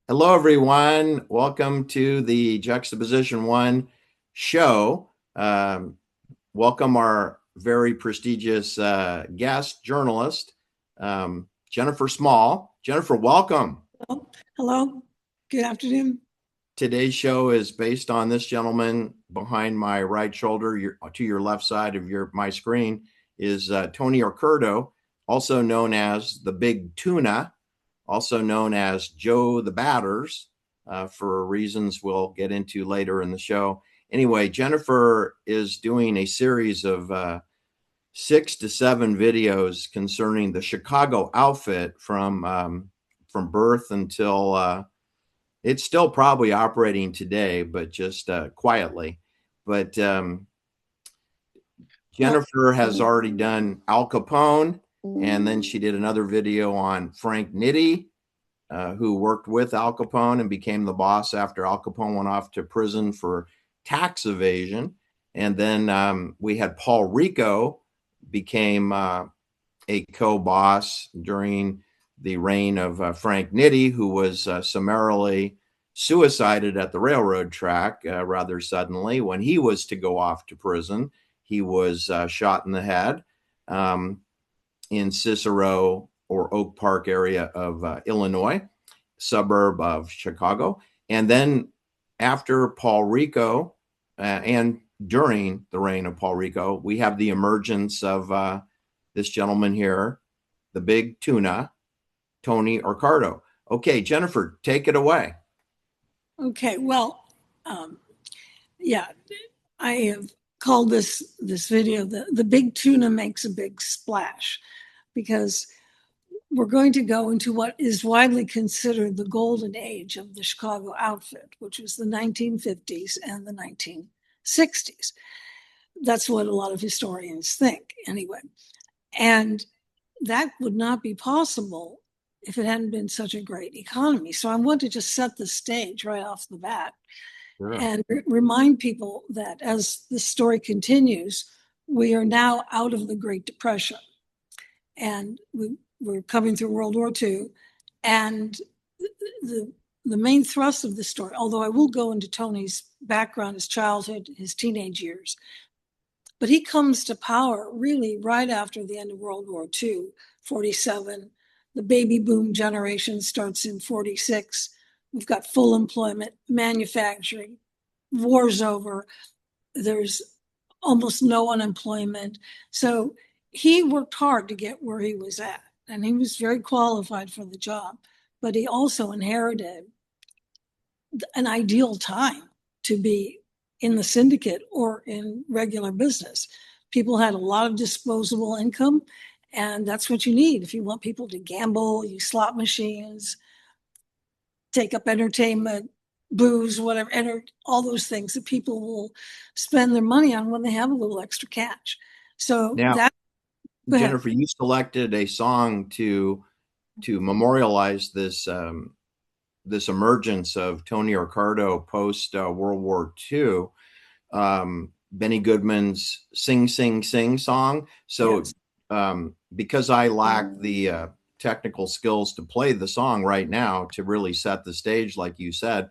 Hello, everyone. Welcome to the Juxtaposition One show. Welcome our very prestigious guest journalist, Jennifer Small. Jennifer, welcome. Hello. Good afternoon. Today's show is based on this gentleman behind my right shoulder. To your left side of my screen is Tony Accardo, also known as the Big Tuna, also known as Joe the Batters, for reasons we'll get into later in the show. Anyway, Jennifer is doing a series of 6 to 7 videos concerning the Chicago outfit from birth until it's still probably operating today, but just quietly. But Jennifer has already done Al Capone, and then she did another video on Frank Nitti, who worked with Al Capone and became the boss after Al Capone went off to prison for tax evasion. And then we had Paul Rico became a co-boss during the reign of Frank Nitti, who was summarily suicided at the railroad track rather suddenly when he was to go off to prison. He was shot in the head in Cicero or Oak Park area of Illinois, suburb of Chicago. And then after Paul Rico and during the reign of Paul Rico, we have the emergence of this gentleman here, the Big Tuna, Tony Accardo. Okay, Jennifer, take it away. Okay, well, yeah, I have called this video the Big Tuna Makes a Big Splash, because we're going to go into what is widely considered the golden age of the Chicago outfit, which was the 1950s and the 1960s. That's what a lot of historians think, anyway. And that would not be possible if it hadn't been such a great economy. So I want to just set the stage right off the bat. Sure. And remind people that as the story continues, we are now out of the Great Depression. And we're coming through World War II. And the main thrust of the story, although I will go into Tony's background, his childhood, his teenage years, but he comes to power really right after the end of World War II, 47. The baby boom generation starts in 46. We've got full employment, manufacturing, war's over. There's almost no unemployment. So he worked hard to get where he was at, and he was very qualified for the job, but he also inherited an ideal time to be in the syndicate or in regular business. People had a lot of disposable income, and that's what you need if you want people to gamble, use slot machines, take up entertainment, booze, whatever, all those things that people will spend their money on when they have a little extra cash. So now, Jennifer, you selected a song to memorialize this this emergence of Tony Accardo post World War II. Benny Goodman's "Sing, Sing, Sing" song. So, yes. Because I lack the technical skills to play the song right now to really set the stage, like you said,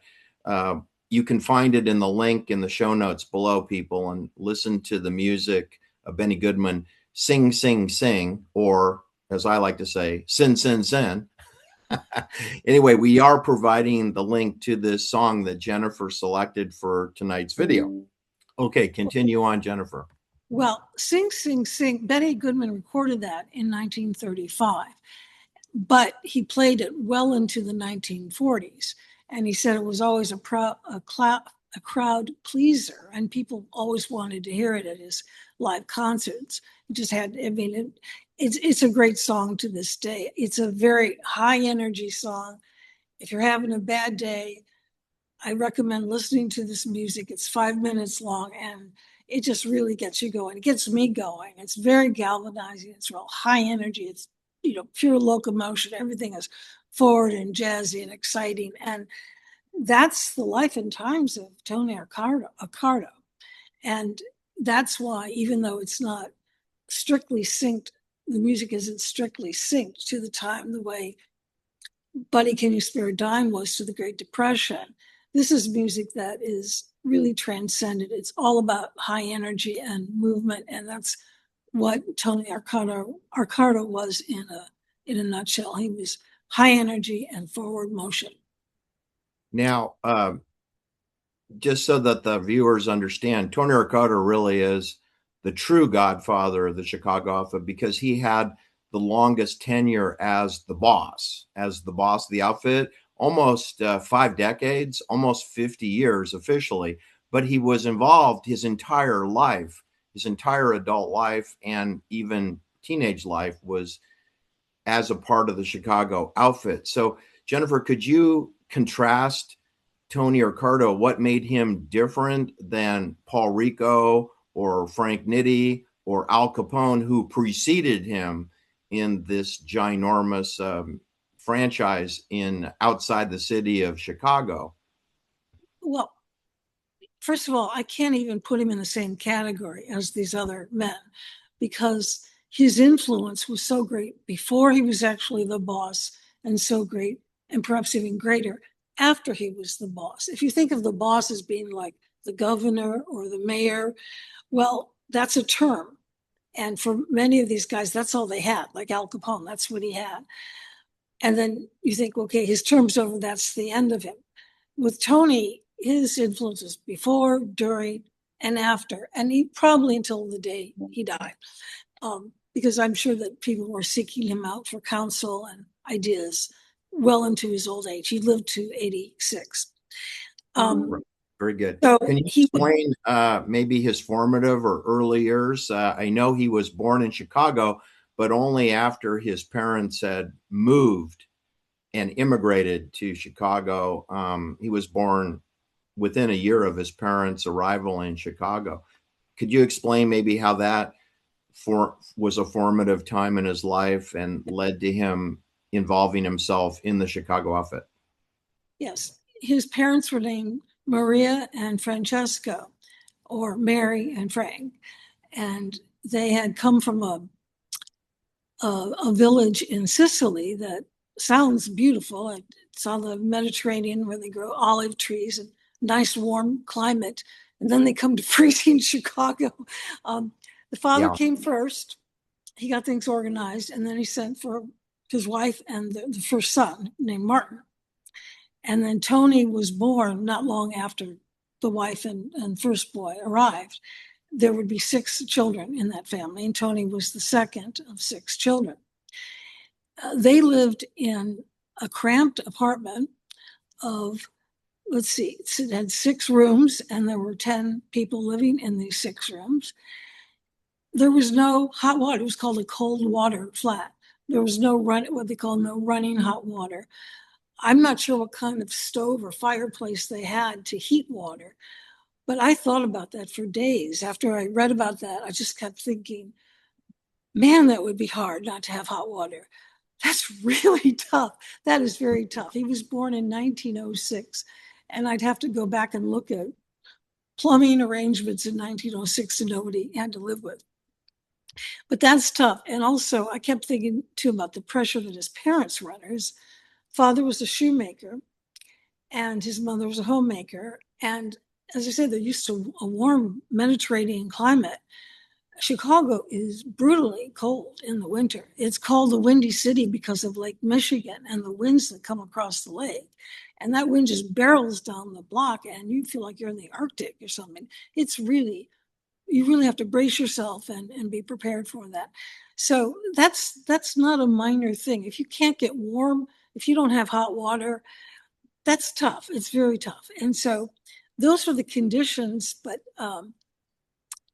you can find it in the link in the show notes below, people, and listen to the music of Benny Goodman, "Sing, Sing, Sing," or as I like to say, "Sin, Sin, Sin." Anyway, we are providing the link to this song that Jennifer selected for tonight's video. Okay, continue on, Jennifer. Well, "Sing, Sing, Sing," Benny Goodman recorded that in 1935, but he played it well into the 1940s. And he said it was always a crowd pleaser, and people always wanted to hear it at his live concerts. It just had, I mean, it's a great song to this day. It's a very high energy song. If you're having a bad day, I recommend listening to this music. It's 5 minutes long, and it just really gets you going. It gets me going. It's very galvanizing. It's real high energy. It's, pure locomotion. Everything is forward and jazzy and exciting. And that's the life and times of Tony Accardo. And that's why, even though it's not strictly synced, the music isn't strictly synced to the time the way Buddy, Can You Spare a Dime was to the Great Depression. This is music that is really transcended. It's all about high energy and movement, and that's what Tony Accardo was in a nutshell. He was high energy and forward motion. Now, just so that the viewers understand, Tony Accardo really is the true godfather of the Chicago outfit because he had the longest tenure as the boss of the outfit, almost 5 decades, almost 50 years officially. But he was involved his entire life, his entire adult life, and even teenage life was as a part of the Chicago outfit. So, Jennifer, could you contrast Tony Accardo? What made him different than Paul Rico or Frank Nitti or Al Capone, who preceded him in this ginormous franchise in outside the city of Chicago? Well, first of all, I can't even put him in the same category as these other men because his influence was so great before he was actually the boss, and so great, and perhaps even greater, after he was the boss. If you think of the boss as being like the governor or the mayor, well, that's a term. And for many of these guys, that's all they had, like Al Capone, that's what he had. And then you think, okay, his term's over, that's the end of him. With Tony, his influence was before, during, and after, and he probably until the day he died. Because I'm sure that people were seeking him out for counsel and ideas well into his old age. He lived to 86. Very good. So Can you explain maybe his formative or early years? I know he was born in Chicago, but only after his parents had moved and immigrated to Chicago. He was born within a year of his parents' arrival in Chicago. Could you explain maybe how that was a formative time in his life and led to him involving himself in the Chicago outfit? Yes, his parents were named Maria and Francesco, or Mary and Frank, and they had come from a village in Sicily that sounds beautiful. It's on the Mediterranean where they grow olive trees and nice warm climate, and then they come to freezing Chicago. The father came first. He got things organized, and then he sent for his wife and the first son named Martin. And then Tony was born not long after the wife and first boy arrived. There would be 6 children in that family, and Tony was the second of 6 children. They lived in a cramped apartment of, let's see, it had 6 rooms, and there were 10 people living in these 6 rooms. There was no hot water. It was called a cold water flat. There was no what they call no running hot water. I'm not sure what kind of stove or fireplace they had to heat water, but I thought about that for days. After I read about that, I just kept thinking, man, that would be hard not to have hot water. That's really tough. That is very tough. He was born in 1906, and I'd have to go back and look at plumbing arrangements in 1906 to know what he had to live with. But that's tough. And also, I kept thinking too about the pressure that his parents were under. His father was a shoemaker, and his mother was a homemaker. And as I said, they're used to a warm Mediterranean climate. Chicago is brutally cold in the winter. It's called the Windy City because of Lake Michigan and the winds that come across the lake. And that wind just barrels down the block, and you feel like you're in the Arctic or something. It's really, you really have to brace yourself and be prepared for that. So that's not a minor thing. If you can't get warm, if you don't have hot water, that's tough. It's very tough. And so those are the conditions, but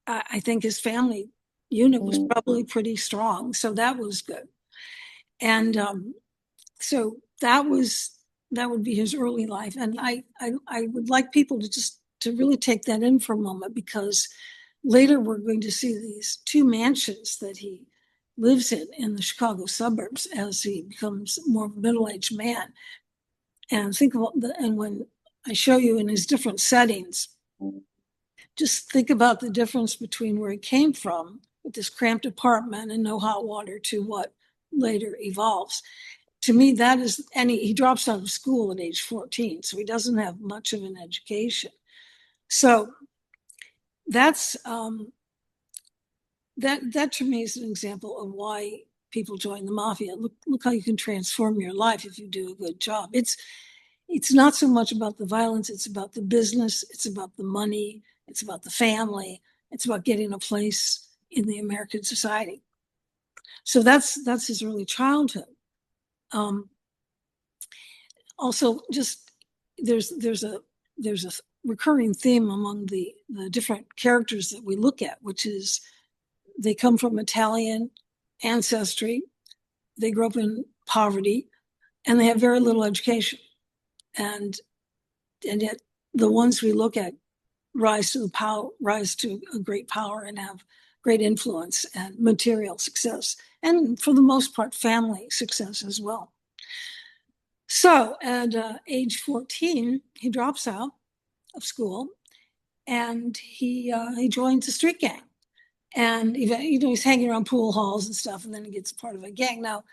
I think his family unit was probably pretty strong. So that was good. And so that would be his early life. And I would like people to really take that in for a moment, because later we're going to see these 2 mansions that he lives in the Chicago suburbs as he becomes more of a middle-aged man. And think about and when I show you in his different settings, just think about the difference between where he came from with this cramped apartment and no hot water to what later evolves. to me, that is, and he drops out of school at age 14, so he doesn't have much of an education. So that's that to me is an example of why people join the mafia. Look how you can transform your life if you do a good job. It's not so much about the violence, it's about the business, it's about the money, it's about the family, it's about getting a place in the American society. So that's his early childhood. Also, just there's a recurring theme among the different characters that we look at, which is they come from Italian ancestry, they grew up in poverty, and they have very little education. And yet the ones we look at rise to a great power and have great influence and material success, and for the most part, family success as well. So at age 14, he drops out of school and he joins a street gang. And he's hanging around pool halls and stuff, and then he gets part of a gang. Now,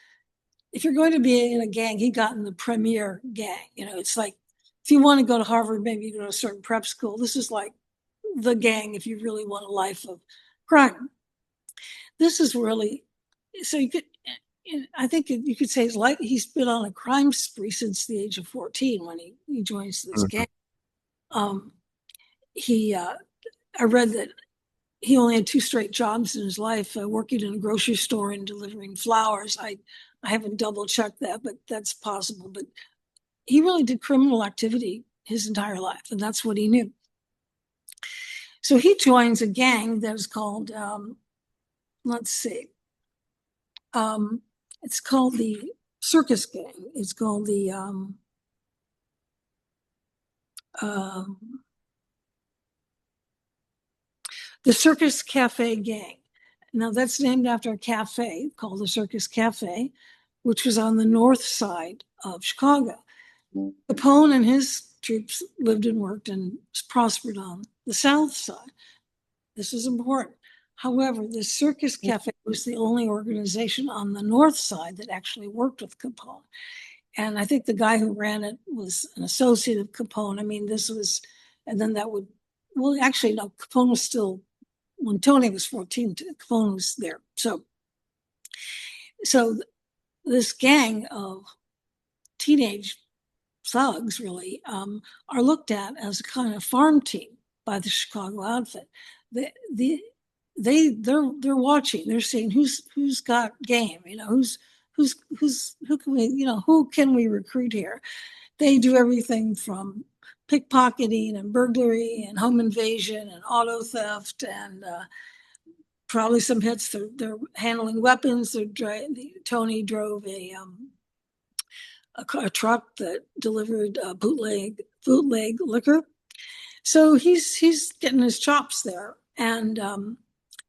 if you're going to be in a gang, he got in the premier gang. It's like if you want to go to Harvard, maybe you go to a certain prep school. This is like the gang if you really want a life of crime. This is really, so I think you could say he's been on a crime spree since the age of 14 when he joins this gang. I read that he only had 2 straight jobs in his life, working in a grocery store and delivering flowers. I haven't double checked that, but that's possible. But he really did criminal activity his entire life, and that's what he knew. So he joins a gang that is called, it's called the Circus Gang. It's called the Circus Cafe Gang. Now that's named after a cafe called the Circus Cafe, which was on the north side of Chicago. Capone and his troops lived and worked and prospered on the south side. This is important. However, the Circus Cafe was the only organization on the north side that actually worked with Capone. And I think the guy who ran it was an associate of Capone. I mean, and then actually, no, Capone was still, when Tony was 14, Capone was there. So this gang of teenage thugs really are looked at as a kind of farm team by the Chicago outfit. They're watching. They're saying who's got game. Who can we recruit here? They do everything from pickpocketing and burglary and home invasion and auto theft and probably some hits. They're handling weapons. Tony drove a truck that delivered bootleg liquor. So he's getting his chops there and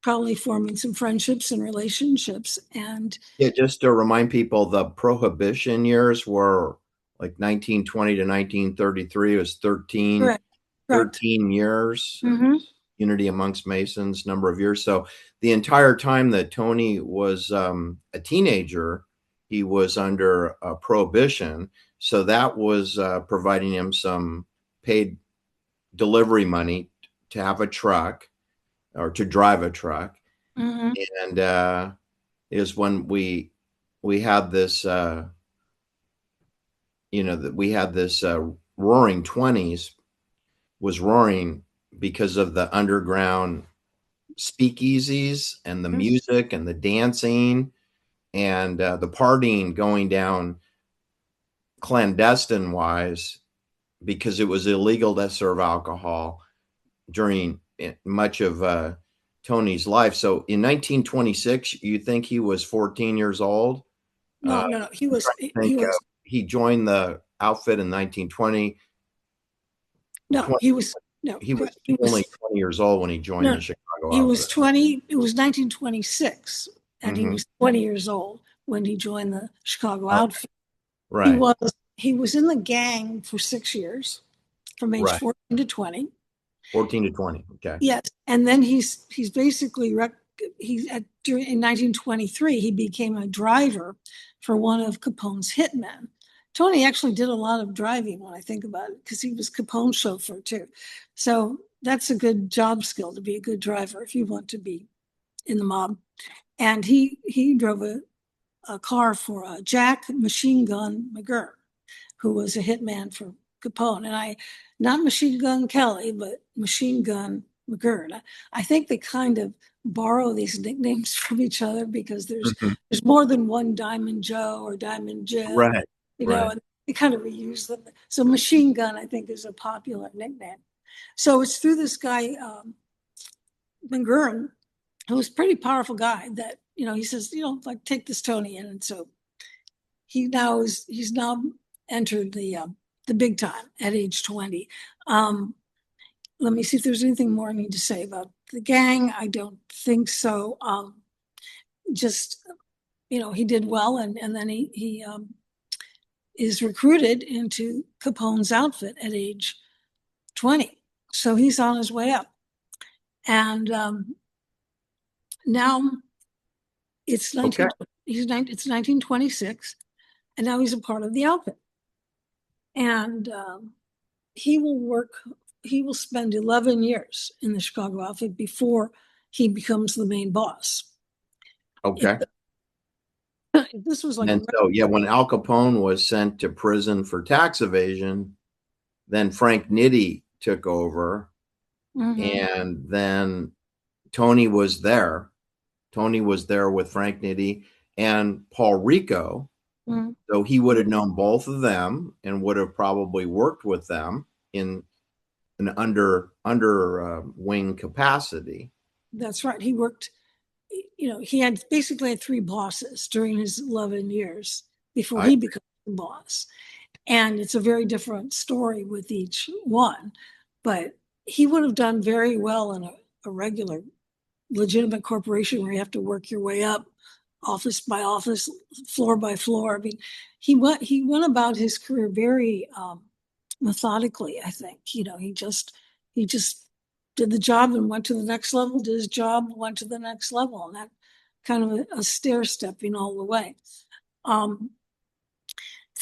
probably forming some friendships and relationships. And yeah, just to remind people, the Prohibition years were like 1920 to 1933. It was 13 years. Mm-hmm. Unity amongst Masons, number of years. So the entire time that Tony was a teenager, he was under prohibition. So that was providing him some paid delivery money to have a truck or to drive a truck. Mm-hmm. And is when we had this, roaring 20s was roaring because of the underground speakeasies and the music and the dancing and the partying going down clandestine wise, because it was illegal to serve alcohol during much of Tony's life. So in 1926, you think he was 14 years old? No. He joined the outfit in 1920. He was only 20 years old when he joined the Chicago outfit. He was 20. It was 1926, and he was 20 years old when he joined the Chicago outfit. Right. He was in the gang for 6 years, from age 14 to 20. 14 to 20. Okay. Yes, and then he's basically in 1923 he became a driver for one of Capone's hitmen. Tony actually did a lot of driving when I think about it, because he was Capone's chauffeur too. So that's a good job skill, to be a good driver if you want to be in the mob. And he drove a car for Jack Machine Gun McGurn, who was a hitman for Capone. And not Machine Gun Kelly, but Machine Gun McGurn. I think they kind of borrow these nicknames from each other, because there's more than one Diamond Joe or Diamond Jim, Right. and they kind of reuse them. So Machine Gun, I think, is a popular nickname. So it's through this guy, McGurn, who was a pretty powerful guy, that, he says, like, take this Tony in. And so he's now entered the big time at age 20. Let me see if there's anything more I need to say about the gang. I don't think so. He did well, and then he is recruited into Capone's outfit at age 20. So he's on his way up. And now it's 1926, and now he's a part of the outfit. And he will spend 11 years in the Chicago outfit before he becomes the main boss. Okay. This was like, and so, when Al Capone was sent to prison for tax evasion, then Frank Nitti took over, and then Tony was there. Tony was there with Frank Nitti and Paul Rico. So he would have known both of them and would have probably worked with them in an under wing capacity. That's right. He worked, he had basically 3 bosses during his 11 years before he became the boss. And it's a very different story with each one. But he would have done very well in a regular, legitimate corporation where you have to work your way up, office by office, floor by floor. I mean, he went about his career very methodically, I think. He just did the job and went to the next level, did his job, went to the next level, and that kind of a stair-stepping all the way. For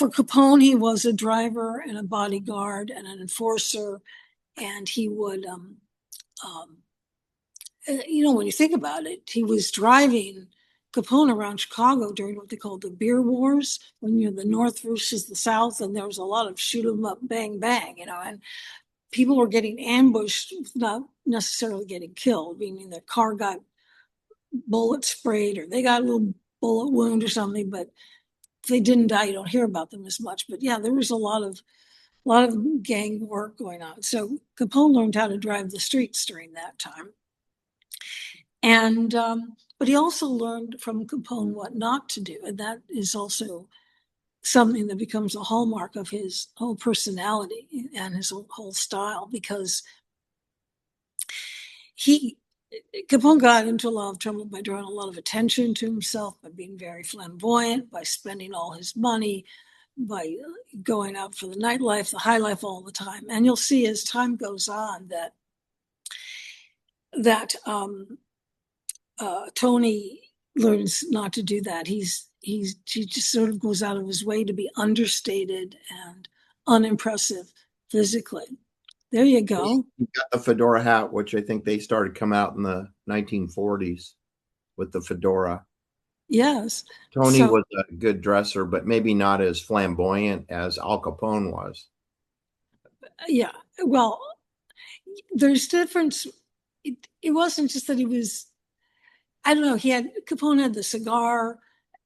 Capone, he was a driver and a bodyguard and an enforcer, and he would, when you think about it, he was driving Capone around Chicago during what they called the beer wars, when the North versus the South, and there was a lot of shoot 'em up, bang, bang, and people were getting ambushed, not necessarily getting killed, meaning their car got bullet sprayed or they got a little bullet wound or something, but if they didn't die, you don't hear about them as much. But yeah, there was a lot of gang work going on. So Capone learned how to drive the streets during that time. And but he also learned from Capone what not to do, and that is also something that becomes a hallmark of his whole personality and his whole style, because Capone got into a lot of trouble by drawing a lot of attention to himself, by being very flamboyant, by spending all his money, by going out for the nightlife, the high life all the time. And you'll see as time goes on that Tony learns not to do that. He just sort of goes out of his way to be understated and unimpressive physically. There you go. He got the fedora hat, which I think they started come out in the 1940s with the fedora. Yes. Tony was a good dresser, but maybe not as flamboyant as Al Capone was. Yeah. Well, there's difference. It wasn't just that he was, I don't know, Capone had the cigar,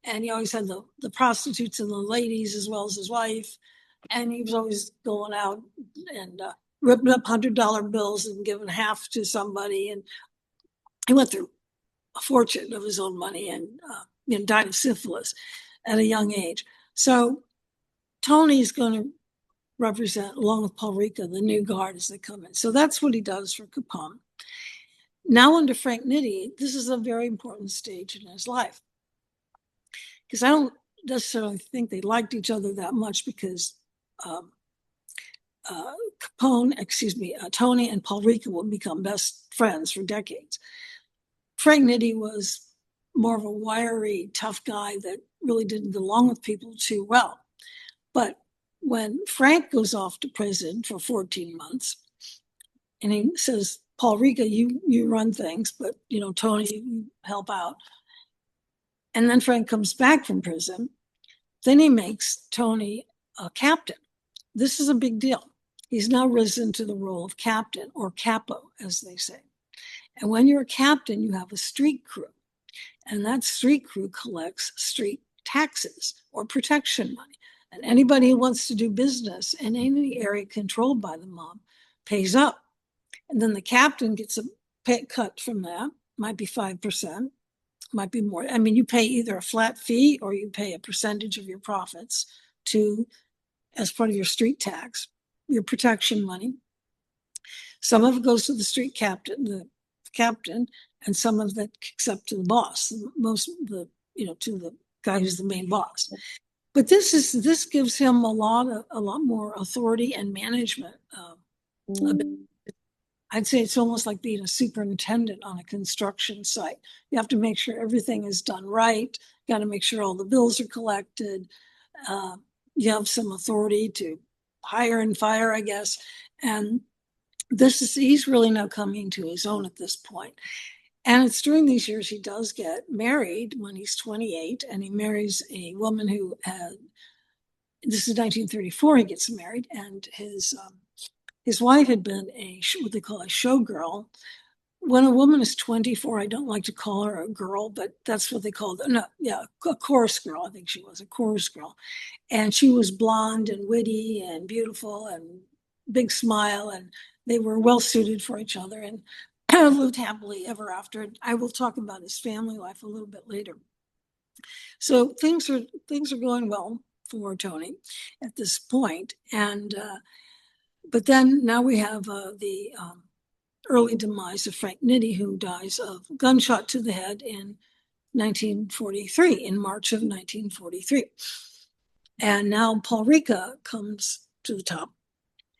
and he always had the prostitutes and the ladies as well as his wife. And he was always going out and ripping up $100 bills and giving half to somebody. And he went through a fortune of his own money and died of syphilis at a young age. So Tony's going to represent, along with Paul Rico, the new guard as they come in. So that's what he does for Capone. Now under Frank Nitti, this is a very important stage in his life, because I don't necessarily think they liked each other that much, because Tony and Paul Rico would become best friends for decades. Frank Nitti was more of a wiry, tough guy that really didn't get along with people too well. But when Frank goes off to prison for 14 months, and he says, Paul Ricca, you run things, but Tony, you help out. And then Frank comes back from prison. Then he makes Tony a captain. This is a big deal. He's now risen to the role of captain, or capo, as they say. And when you're a captain, you have a street crew. And that street crew collects street taxes or protection money. And anybody who wants to do business in any area controlled by the mob pays up. And then the captain gets a pay cut from that. Might be 5%, might be more. I mean, you pay either a flat fee or you pay a percentage of your profits as part of your street tax, your protection money. Some of it goes to the street captain, and some of that kicks up to the boss, to the guy who's the main boss. But this gives him a lot more authority and management. I'd say it's almost like being a superintendent on a construction site. You have to make sure everything is done right. You got to make sure all the bills are collected. You have some authority to hire and fire, I guess. And he's really now coming to his own at this point. And it's during these years he does get married when he's 28, and he marries a woman who this is 1934, he gets married, and his wife had been what they call a showgirl. When a woman is 24, I don't like to call her a girl, but that's what they called her. No, yeah, a chorus girl. I think she was a chorus girl. And she was blonde and witty and beautiful and big smile, and they were well suited for each other and lived happily ever after. I will talk about his family life a little bit later. So things are going well for Tony at this point. And but then now we have the early demise of Frank Nitti, who dies of gunshot to the head in 1943, in March of 1943. And now Paul Ricca comes to the top,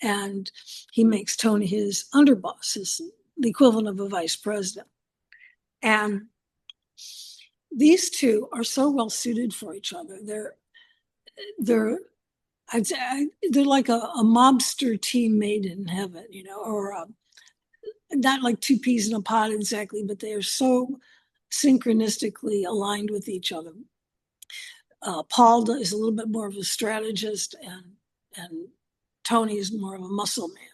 and he makes Tony his underboss, the equivalent of a vice president. And these two are so well suited for each other. They're like a mobster team made in heaven, or not like two peas in a pod exactly, but they are so synchronistically aligned with each other. Paul is a little bit more of a strategist, and Tony is more of a muscle man.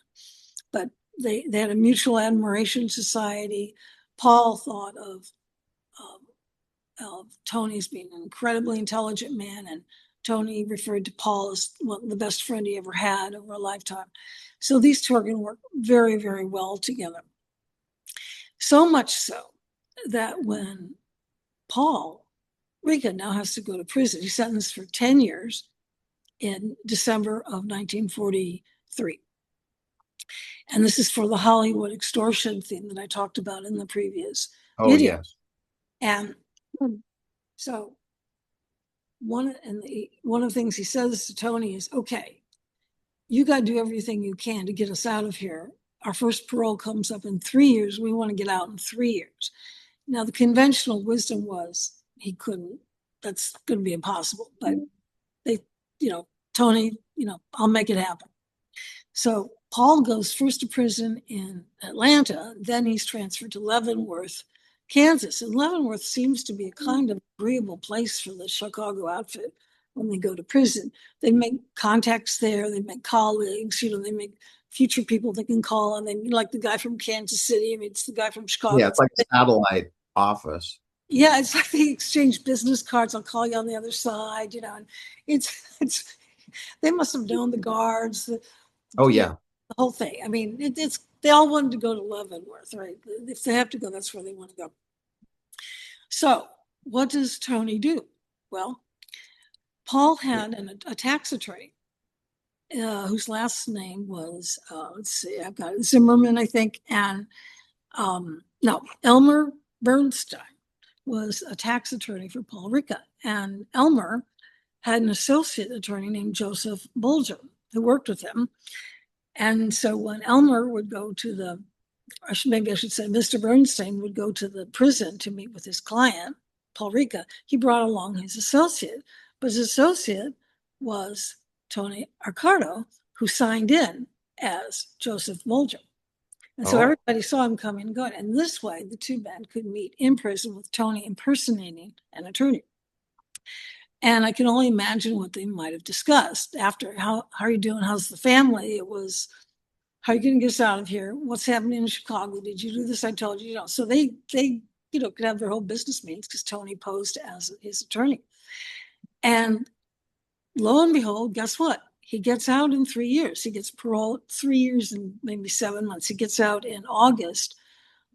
But they had a mutual admiration society. Paul thought of Tony as being an incredibly intelligent man, and Tony referred to Paul as the best friend he ever had over a lifetime. So these two are going to work very, very well together. So much so that when Paul Ricca now has to go to prison, he's sentenced for 10 years in December of 1943. And this is for the Hollywood extortion thing that I talked about in the previous video. Yes. And so one of the things he says to Tony is, okay, you got to do everything you can to get us out of here. Our first parole comes up in 3 years. We want to get out in 3 years. Now, the conventional wisdom was he couldn't. That's going to be impossible. But Tony, I'll make it happen. So Paul goes first to prison in Atlanta. Then he's transferred to Leavenworth, Kansas. And Leavenworth seems to be a kind of agreeable place for the Chicago outfit when they go to prison. They make contacts there. They make colleagues. They make future people they can call on. They like the guy from Kansas City. I mean, it's the guy from Chicago. Yeah, it's like a satellite office. Yeah, it's like they exchange business cards. I'll call you on the other side. And it's they must have known the guards. The whole thing. I mean, they all wanted to go to Leavenworth, right? If they have to go, that's where they want to go. So what does Tony do? Well, Paul had a tax attorney whose last name was, I've got it, Zimmerman, I think, and Elmer Bernstein was a tax attorney for Paul Ricca. And Elmer had an associate attorney named Joseph Bolger who worked with him. And so when Elmer would go to maybe I should say Mr. Bernstein would go to the prison to meet with his client, Paul Rica, he brought along his associate, but his associate was Tony Accardo, who signed in as Joseph Mulger. And so everybody saw him coming and going. And this way, the two men could meet in prison with Tony impersonating an attorney. And I can only imagine what they might have discussed after. How are you doing? How's the family? It was, how are you going to get us out of here? What's happening in Chicago? Did you do this? I told you. So they could have their whole business meetings because Tony posed as his attorney. And lo and behold, guess what? He gets out in 3 years. He gets parole 3 years and maybe 7 months. He gets out in August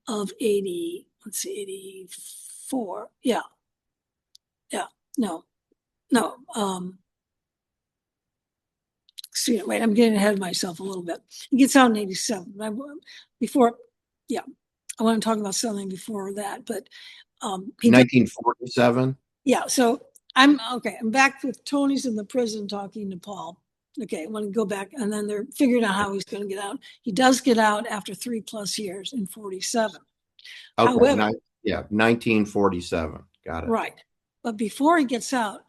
of 84. Yeah. No. Excuse me, wait, I'm getting ahead of myself a little bit. He gets out in 87. I want to talk about something before that, but 1947. Yeah, so I'm back with Tony's in the prison talking to Paul. Okay, I want to go back, and then they're figuring out how he's going to get out. He does get out after 3+ years in 47. Okay, however, 1947. Got it. Right. But before he gets out,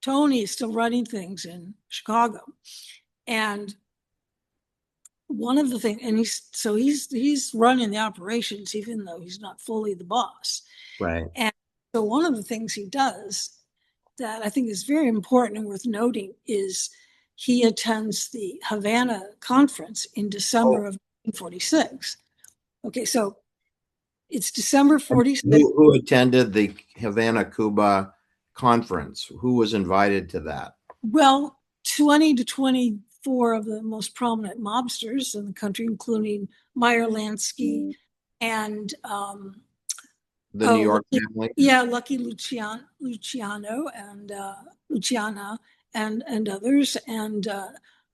Tony is still running things in Chicago. And one of the things, and he's running the operations, even though he's not fully the boss. Right. And so one of the things he does that I think is very important and worth noting is he attends the Havana conference in December of 1946. Okay, so it's December 46. Who attended the Havana, Cuba conference? Who was invited to that? Well, 20 to 24 of the most prominent mobsters in the country, including Meyer Lansky and the New York family. Yeah, Lucky Luciano and Luciana and others. And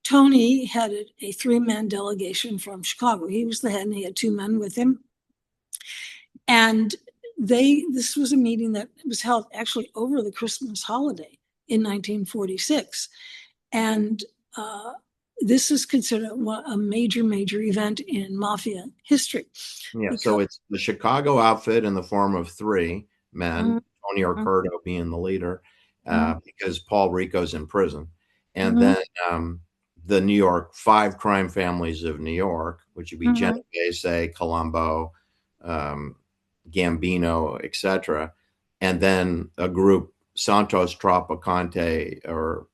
Tony headed a 3-man delegation from Chicago. He was the head, and he had 2 men with him. And this was a meeting that was held actually over the Christmas holiday in 1946. And this is considered a major event in mafia history. Yeah, so it's the Chicago outfit in the form of 3 men, Tony Accardo being the leader, because Paul Rico's in prison. And then the New York 5 crime families of New York, which would be Genovese, Colombo, Gambino, etc. And then a group, Santos Tropicante, or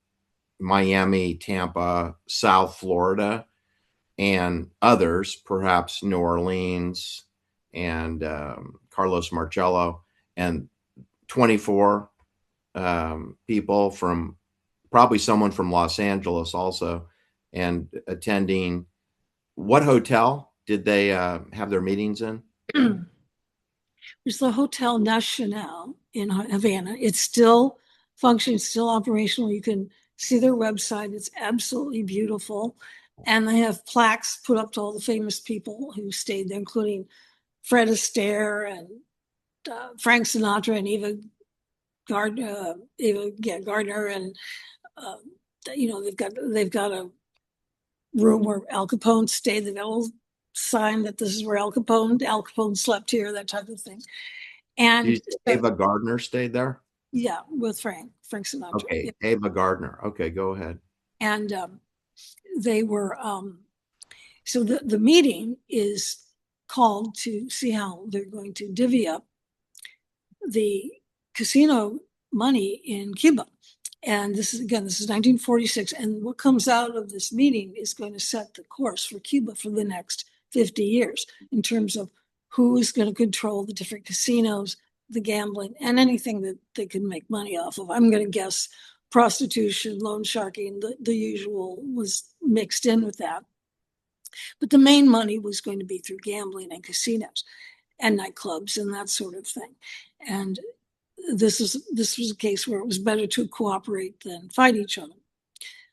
Miami, Tampa, South Florida, and others, perhaps New Orleans and Carlos Marcello, and 24 people from, probably someone from Los Angeles also, and attending. What hotel did they have their meetings in? There's the Hotel Nacional in Havana. It's still functioning, still operational. You can see their website. It's absolutely beautiful. And they have plaques put up to all the famous people who stayed there, including Fred Astaire and Frank Sinatra and Eva Gardner. And they've got a room where Al Capone stayed. They've got a little sign that this is where Al Capone slept here, that type of thing. And Ava Gardner stayed there? Yeah, with Frank Sinatra. Okay, yeah. Ava Gardner. Okay, go ahead. And they were, so the meeting is called to see how they're going to divvy up the casino money in Cuba. And this is 1946. And what comes out of this meeting is going to set the course for Cuba for the next 50 years in terms of who is going to control the different casinos, the gambling, and anything that they can make money off of. I'm going to guess prostitution, loan sharking, the usual was mixed in with that. But the main money was going to be through gambling and casinos and nightclubs and that sort of thing. And this was a case where it was better to cooperate than fight each other.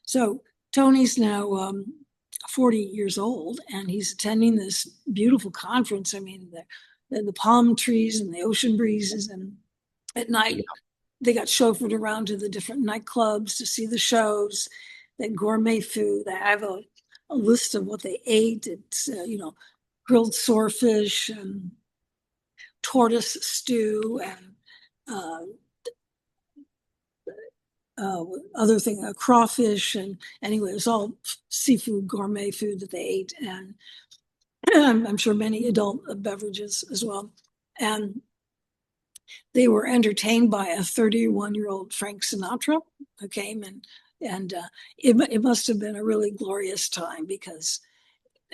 So Tony's now 40 years old, and he's attending this beautiful conference. I mean, the palm trees and the ocean breezes, and at night they got chauffeured around to the different nightclubs to see the shows, that gourmet food. They have a list of what they ate. It's grilled swordfish and tortoise stew and uh, other thing, crawfish, and anyway, it was all seafood, gourmet food that they ate, and I'm sure many adult beverages as well. And they were entertained by a 31-year-old Frank Sinatra who came, and it must have been a really glorious time because,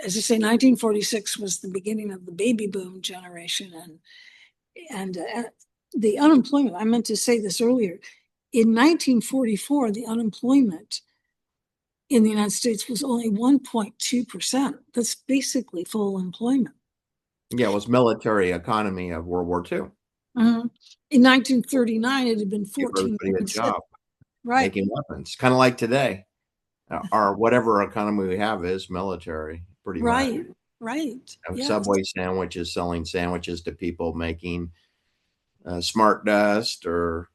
as I say, 1946 was the beginning of the baby boom generation, and the unemployment. I meant to say this earlier. In 1944, the unemployment in the United States was only 1.2%. That's basically full employment. Yeah, it was military economy of World War II. Mhm. In 1939, it had been Give everybody a 14.6. job Right, making weapons, kind of like today. Or whatever economy we have is military, pretty much. right, right. Yes. Subway sandwiches, selling sandwiches to people, making smart dust, or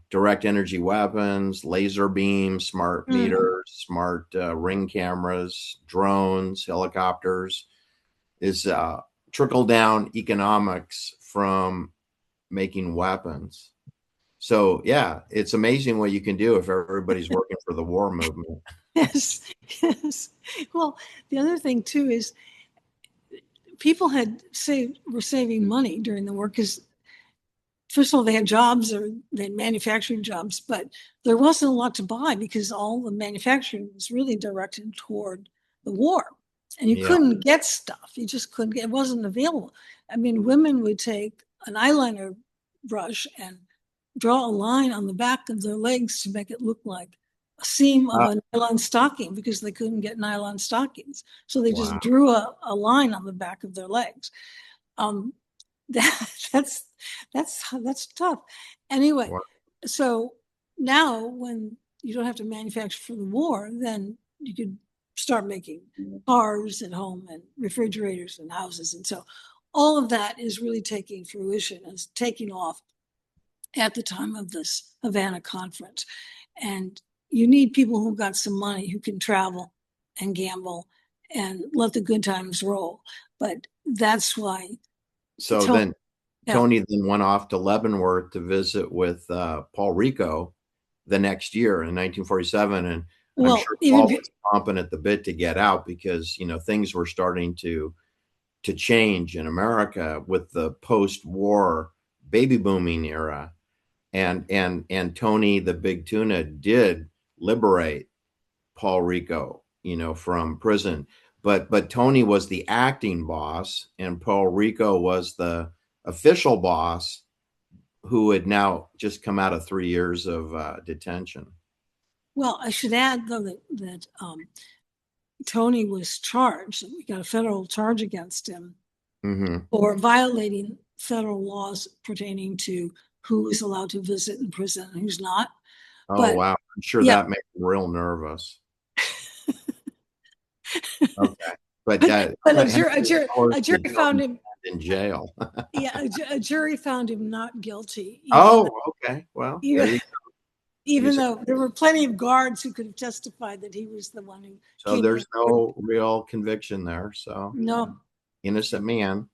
direct energy weapons, laser beams, smart Mhm. meters, smart ring cameras, drones, helicopters, is trickle down economics from making weapons. So yeah, it's amazing what you can do if everybody's working for the war movement. Yes, yes. Well, the other thing too is people were saving money during the war because first of all, they had jobs or they had manufacturing jobs, but there wasn't a lot to buy because all the manufacturing was really directed toward the war. And you Yeah. couldn't get stuff. You just couldn't get, it wasn't available. I mean, women would take an eyeliner brush and draw a line on the back of their legs to make it look like a seam of Uh, a nylon stocking because they couldn't get nylon stockings. So they just wow. drew a line on the back of their legs. Um, that, that's that's tough. Anyway, Wow. so now when you don't have to manufacture for the war, then you could start making cars at home and refrigerators and houses, and so all of that is really taking fruition and taking off at the time of this Havana conference. And you need people who got some money who can travel and gamble and let the good times roll. But that's why So Tony, then yeah, Tony then went off to Leavenworth to visit with Paul Rico the next year in 1947, and I'm well, sure even Paul was chomping at the bit to get out because things were starting to change in America with the post-war baby booming era, and Tony the Big Tuna did liberate Paul Rico, from prison. But Tony was the acting boss, and Paul Rico was the official boss, who had now just come out of 3 years of detention. well, I should add though that Tony was charged. We got a federal charge against him Hmm. for violating federal laws pertaining to who is allowed to visit in prison and who's not. Oh But wow, I'm sure yeah, that made him real nervous. Okay, but but how many hours a jury did found Tony him. spend in jail? Yeah, a jury found him not guilty, Oh, okay. Well, there even you even go. though there were plenty of guards who could have testified that he was the one who So came in. there's no real conviction there. So No, innocent man. All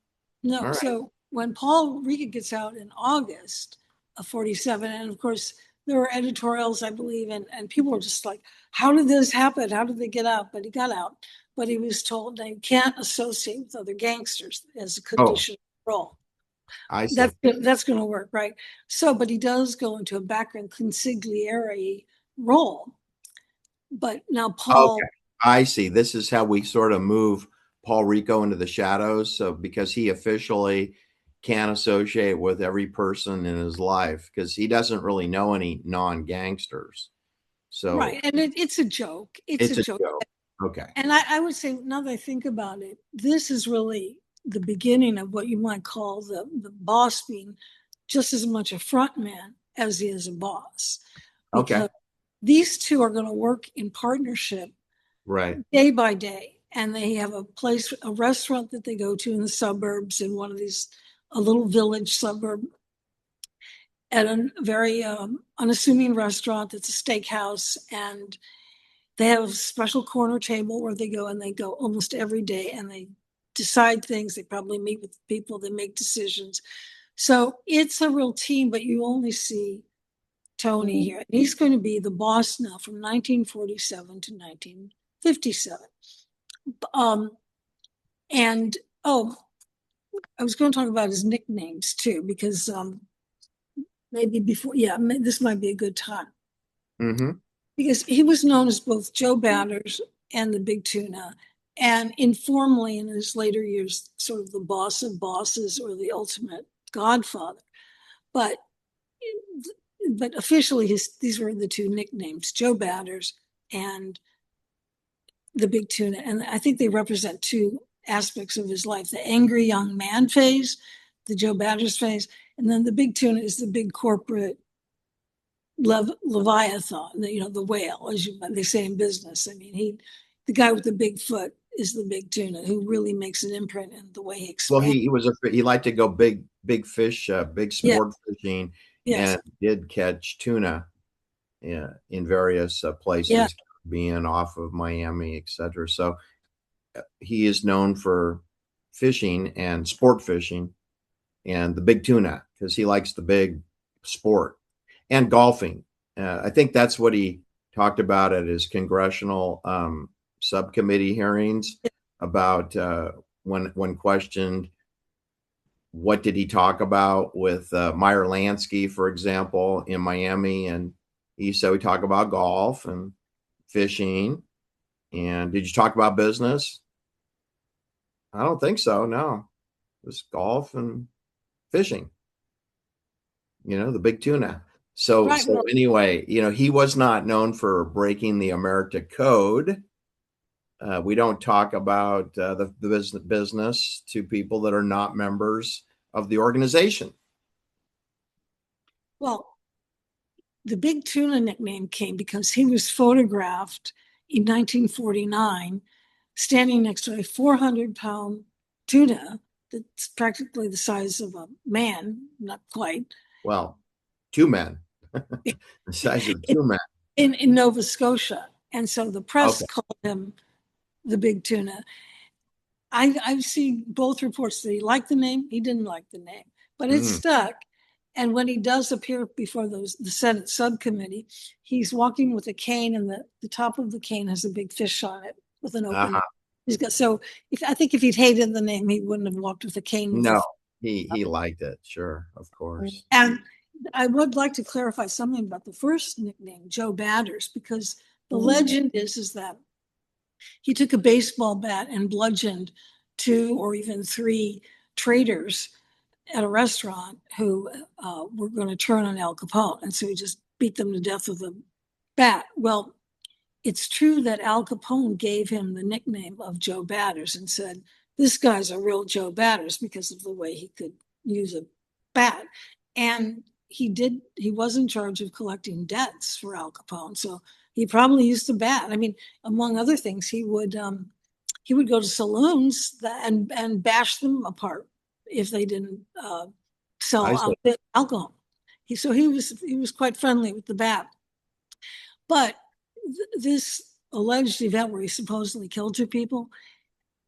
no. right. So when Paul Rika gets out in August of 47, and of course there were editorials, I believe, and people were just like, how did this happen? How did they get out? But he got out. But he was told that he can't associate with other gangsters as a Oh, condition of parole. I That's see. that's going to work, right? So, but he does go into a background consigliere role. But now Okay, Paul, I see. This is how we sort of move Paul Rico into the shadows. So because he officially can't associate with every person in his life because he doesn't really know any non-gangsters. right, So and it's a joke. It's a it's a joke. joke. Okay. And I would say, now that I think about it, this is really the beginning of what you might call the boss being just as much a front man as he is a boss. Okay. Because these two are going to work in partnership Right. day by day. And they have a restaurant that they go to in the suburbs, in one of these, a little village suburb, at a very unassuming restaurant that's a steakhouse. And they have a special corner table where they go, and they go almost every day, and they decide things. They probably meet with people, they make decisions. So it's a real team, but you only see Tony here. He's going to be the boss now from 1947 to 1957. Um, and oh, I was going to talk about his nicknames too, because maybe before, yeah, this might be a good time. Mm-hmm. Because he was known as both Joe Batters and the Big Tuna, and informally in his later years, sort of the boss of bosses or the ultimate godfather. But officially, these were the two nicknames: Joe Batters and the Big Tuna, and I think they represent two aspects of his life: the angry young man phase, the Joe Batters phase, and then the Big Tuna is the big corporate Leviathan, the whale, as they say in business. I mean, the guy with the big foot is the Big Tuna, who really makes an imprint in the way he Well, expands. he liked to go big fish, big Yeah, sport fishing, yes, and did catch tuna, yeah, in various yeah, places, being off of Miami, etc. So he is known for fishing and sport fishing and the big tuna because he likes the big sport and golfing. I think that's what he talked about at his congressional subcommittee hearings about when questioned what did he talk about with Meyer Lansky, for example, in Miami, and he said we talk about golf and fishing. And did you talk about business? I don't think so. No, it was golf and fishing. The big tuna. So right. so Well, anyway, he was not known for breaking the Omerta code. We don't talk about the business to people that are not members of the organization. well, the Big Tuna nickname came because he was photographed in 1949 standing next to a 400-pound tuna that's practically the size of a man, not quite, Well, two men, the size of two men. in Nova Scotia. And so the press Okay. called him the Big Tuna. I've seen both reports that he liked the name, he didn't like the name, but it Mm. stuck. And when he does appear before the Senate subcommittee, he's walking with a cane, and the top of the cane has a big fish on it with an open. Uh-huh. He's got so. I think if he'd hated the name, he wouldn't have walked with a cane with No, a. he liked it. Sure, of course. And I would like to clarify something about the first nickname, Joe Batters, because the legend is that he took a baseball bat and bludgeoned two or even three traders at a restaurant who were going to turn on Al Capone. And so he just beat them to death with a bat. Well, it's true that Al Capone gave him the nickname of Joe Batters and said, this guy's a real Joe Batters because of the way he could use a bat. And he was in charge of collecting debts for Al Capone. So he probably used the bat. I mean, among other things, he would go to saloons and bash them apart if they didn't I sell see. alcohol. He was quite friendly with the bat. But this alleged event where he supposedly killed two people,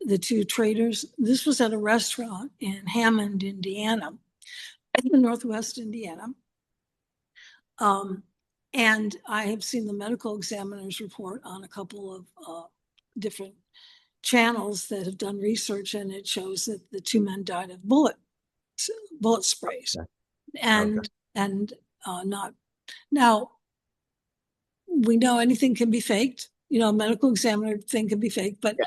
the two traders, this was at a restaurant in Hammond, Indiana, in Northwest Indiana. And I have seen the medical examiner's report on a couple of different channels that have done research, and it shows that the two men died of bullet sprays, Okay. Okay. and not now. We know anything can be faked. A medical examiner thing can be faked, but Yeah.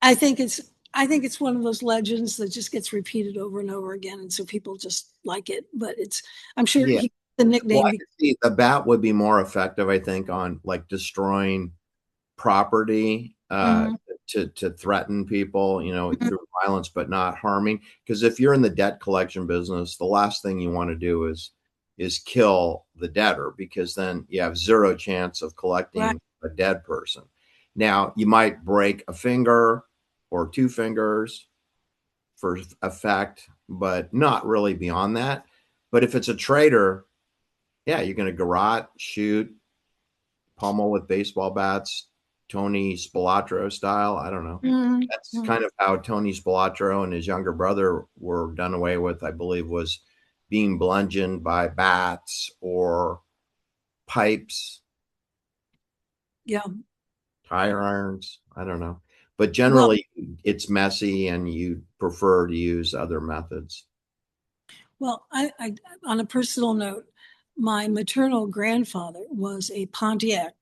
I think it's one of those legends that just gets repeated over and over again, and so people just like it. But I'm sure Yeah. the Well, nickname. I can see the bat would be more effective, I think, on like destroying property Mhm. to threaten people, through violence, but not harming. Because if you're in the debt collection business, the last thing you want to do is kill the debtor, because then you have zero chance of Right. collecting a dead person. Now, you might break a finger or two fingers for effect, but not really beyond that. But if it's a trader, yeah, you're going to garrote, shoot, pummel with baseball bats, Tony Spilatro style. I don't know. That's Mm-hmm. kind of how Tony Spilatro and his younger brother were done away with, I believe, was being bludgeoned by bats or pipes, Yeah. tire irons. I don't know. But Well, generally, it's messy and you prefer to use other methods. well, I on a personal note, my maternal grandfather was a Pontiac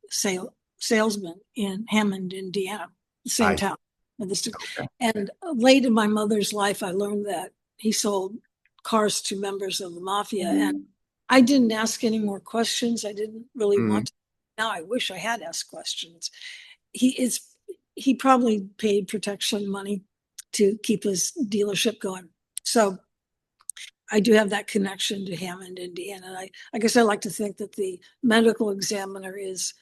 salesman in Hammond, Indiana, the same I town. of this- okay. And late in my mother's life, I learned that he sold cars to members of the mafia. And I didn't ask any more questions. I didn't really Mhm. want to. Now I wish I had asked questions. He probably paid protection money to keep his dealership going. So I do have that connection to Hammond, Indiana. And I guess I like to think that the medical examiner is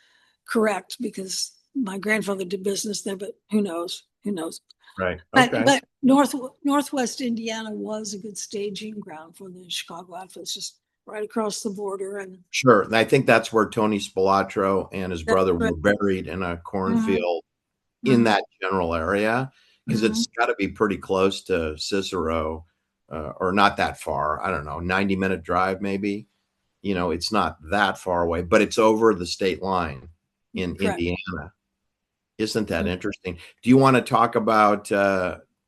correct because my grandfather did business there, but who knows? Who knows? Right. But Okay. but Northwest Indiana was a good staging ground for the Chicago outfits, just right across the border. And Sure. And I think that's where Tony Spilatro and his that's brother right. were buried in a Mhm, cornfield in mhm, that general area because mhm. it's got to be pretty close to Cicero, or not that far. I don't know, 90-minute drive maybe. It's not that far away, but it's over the state line in Correct. Indiana. Isn't that interesting? Do you want to talk about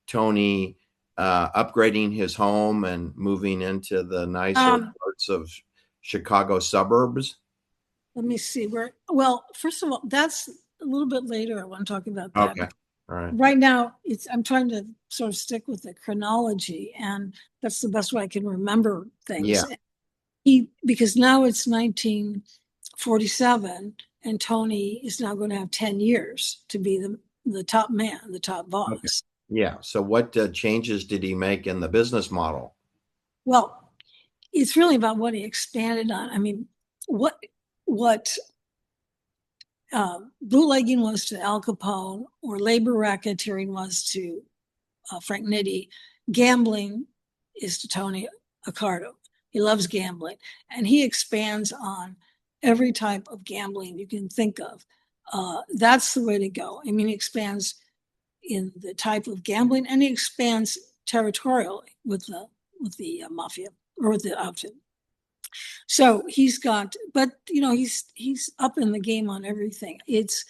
Tony upgrading his home and moving into the nicer Um, parts of Chicago suburbs? Let me see where. Well, first of all, that's a little bit later. I want to talk about that. Okay. All right. Right now, I'm trying to sort of stick with the chronology, and that's the best way I can remember things. Yeah. Because now it's 1947, and Tony is now going to have 10 years to be the top man, the top Okay. boss. Yeah. So what changes did he make in the business model? Well, it's really about what he expanded on. I mean, what bootlegging was to Al Capone, or labor racketeering was to Frank Nitti, gambling is to Tony Accardo. He loves gambling, and he expands on every type of gambling you can think of. That's the way to go. I mean, he expands in the type of gambling, and he expands territorially with the mafia or with the outfit. So he's got, but he's up in the game on everything. It's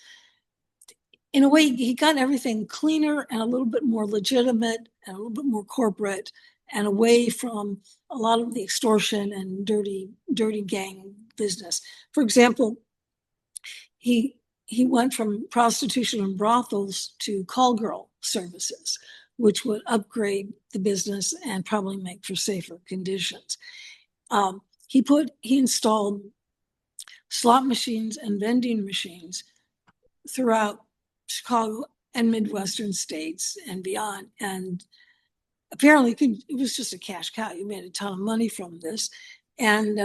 in a way he got everything cleaner and a little bit more legitimate and a little bit more corporate and away from a lot of the extortion and dirty gang business. For example, he he went from prostitution and brothels to call girl services, which would upgrade the business and probably make for safer conditions. He installed slot machines and vending machines throughout Chicago and Midwestern states and beyond. And apparently, it was just a cash cow. You made a ton of money from this, and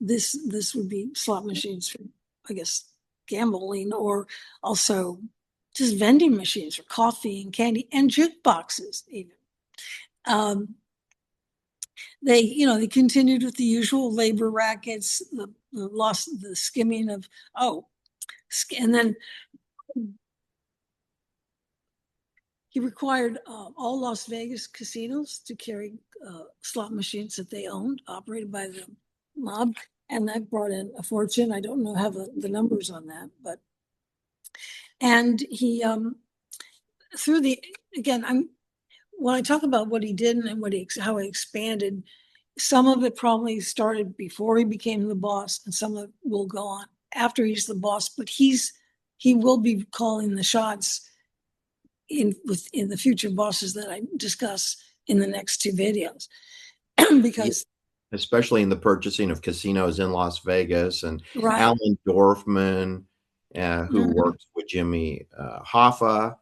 this would be slot machines for, I guess, gambling, or also just vending machines for coffee and candy and jukeboxes even. Um, they continued with the usual labor rackets, the skimming of, oh, and then he required all Las Vegas casinos to carry slot machines that they owned, operated by the mob, and that brought in a fortune. I don't know how the numbers on that, but and he through the again, I'm when I talk about what he did and how he expanded, some of it probably started before he became the boss, and some of it will go on after he's the boss. But he will be calling the shots in the future bosses that I discuss in the next two videos. Yeah, Because especially in the purchasing of casinos in Las Vegas, and right. Alan Dorfman, who Mhm, works with Jimmy Hoffa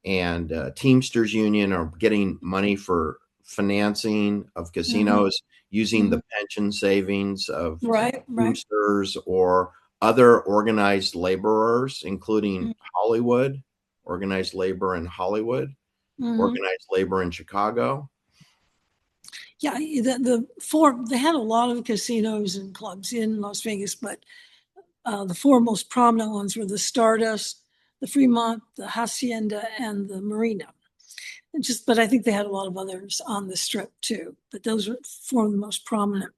and Teamsters Union, are getting money for financing of mhm, casinos using mhm. the pension savings of Right. Teamsters or other organized laborers, including Hollywood, organized labor in Hollywood, Mhm. organized labor in Chicago. Yeah, they had a lot of casinos and clubs in Las Vegas, but the four most prominent ones were the Stardust, the Fremont, the Hacienda, and the Marina. But I think they had a lot of others on the strip too, but those were four of the most prominent.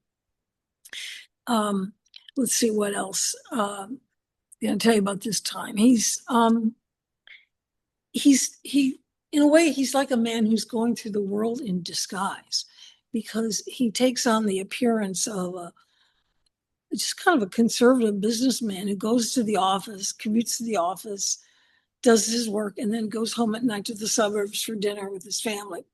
Let's see what else. I'm going to tell you about this time. He in a way, he's like a man who's going through the world in disguise, because he takes on the appearance of just kind of a conservative businessman who goes to the office, commutes to the office, does his work, and then goes home at night to the suburbs for dinner with his family.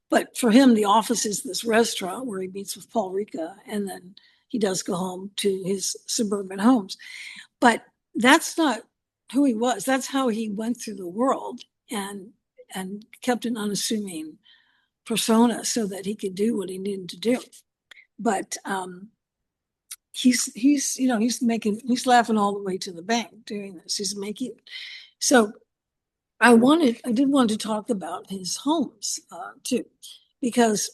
But for him, the office is this restaurant where he meets with Paul Ricca, and then he does go home to his suburban homes. But that's not who he was. That's how he went through the world and kept an unassuming persona so that he could do what he needed to do. But he's laughing all the way to the bank doing this. He's making so. I did want to talk about his homes too, because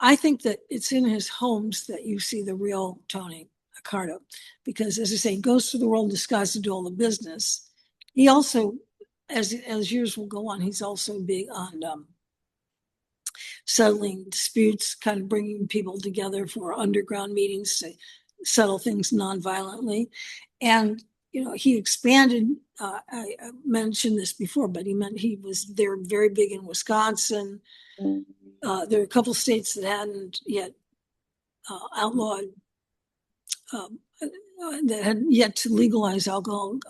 I think that it's in his homes that you see the real Tony Accardo, because as I say, he goes through the world disguised to do all the business. He also, as years will go on, he's also big on settling disputes, kind of bringing people together for underground meetings to settle things nonviolently. And he expanded. I mentioned this before, but they were very big in Wisconsin. There are a couple states that hadn't yet outlawed, that had yet to legalize alcohol.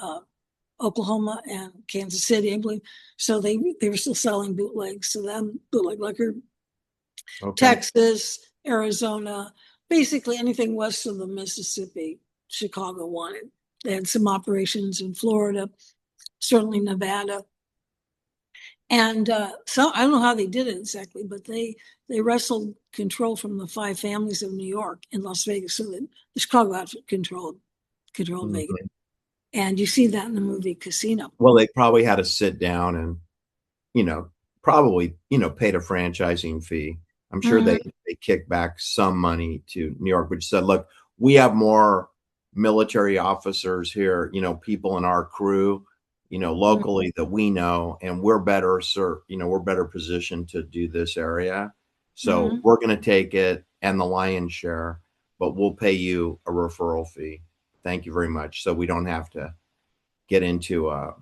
Oklahoma and Kansas City, I believe. So they were still selling bootlegs. So then bootleg liquor. Okay. Texas, Arizona, basically anything west of the Mississippi, Chicago wanted. They had some operations in Florida, certainly Nevada. And so I don't know how they did it exactly, but they wrestled control from the five families of New York and Las Vegas, so that the Chicago outfit controlled mm-hmm. Vegas. And you see that in the movie Casino. Well, they probably had to sit down and, probably, paid a franchising fee. I'm sure mm-hmm. they kicked back some money to New York, which said, look, we have more military officers here, people in our crew, locally mm-hmm. that we know, and we're better positioned to do this area. So mm-hmm. we're going to take it and the lion's share, but we'll pay you a referral fee. Thank you very much. So we don't have to get into a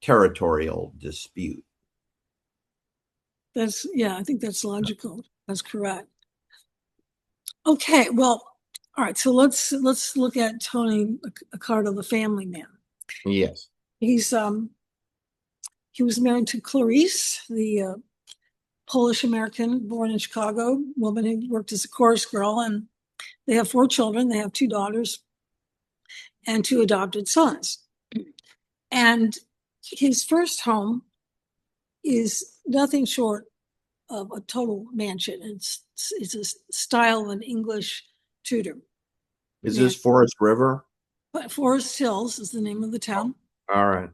territorial dispute. I think that's logical. That's correct. Okay, well, all right. So let's look at Tony Accardo, the family man. Yes. He was married to Clarice, the Polish American born in Chicago, woman who worked as a chorus girl, and they have 4 children. They have 2 daughters and 2 adopted sons. And his first home is nothing short of a total mansion. It's a style of an English Tudor. Is this Forest River? Forest Hills is the name of the town. All right.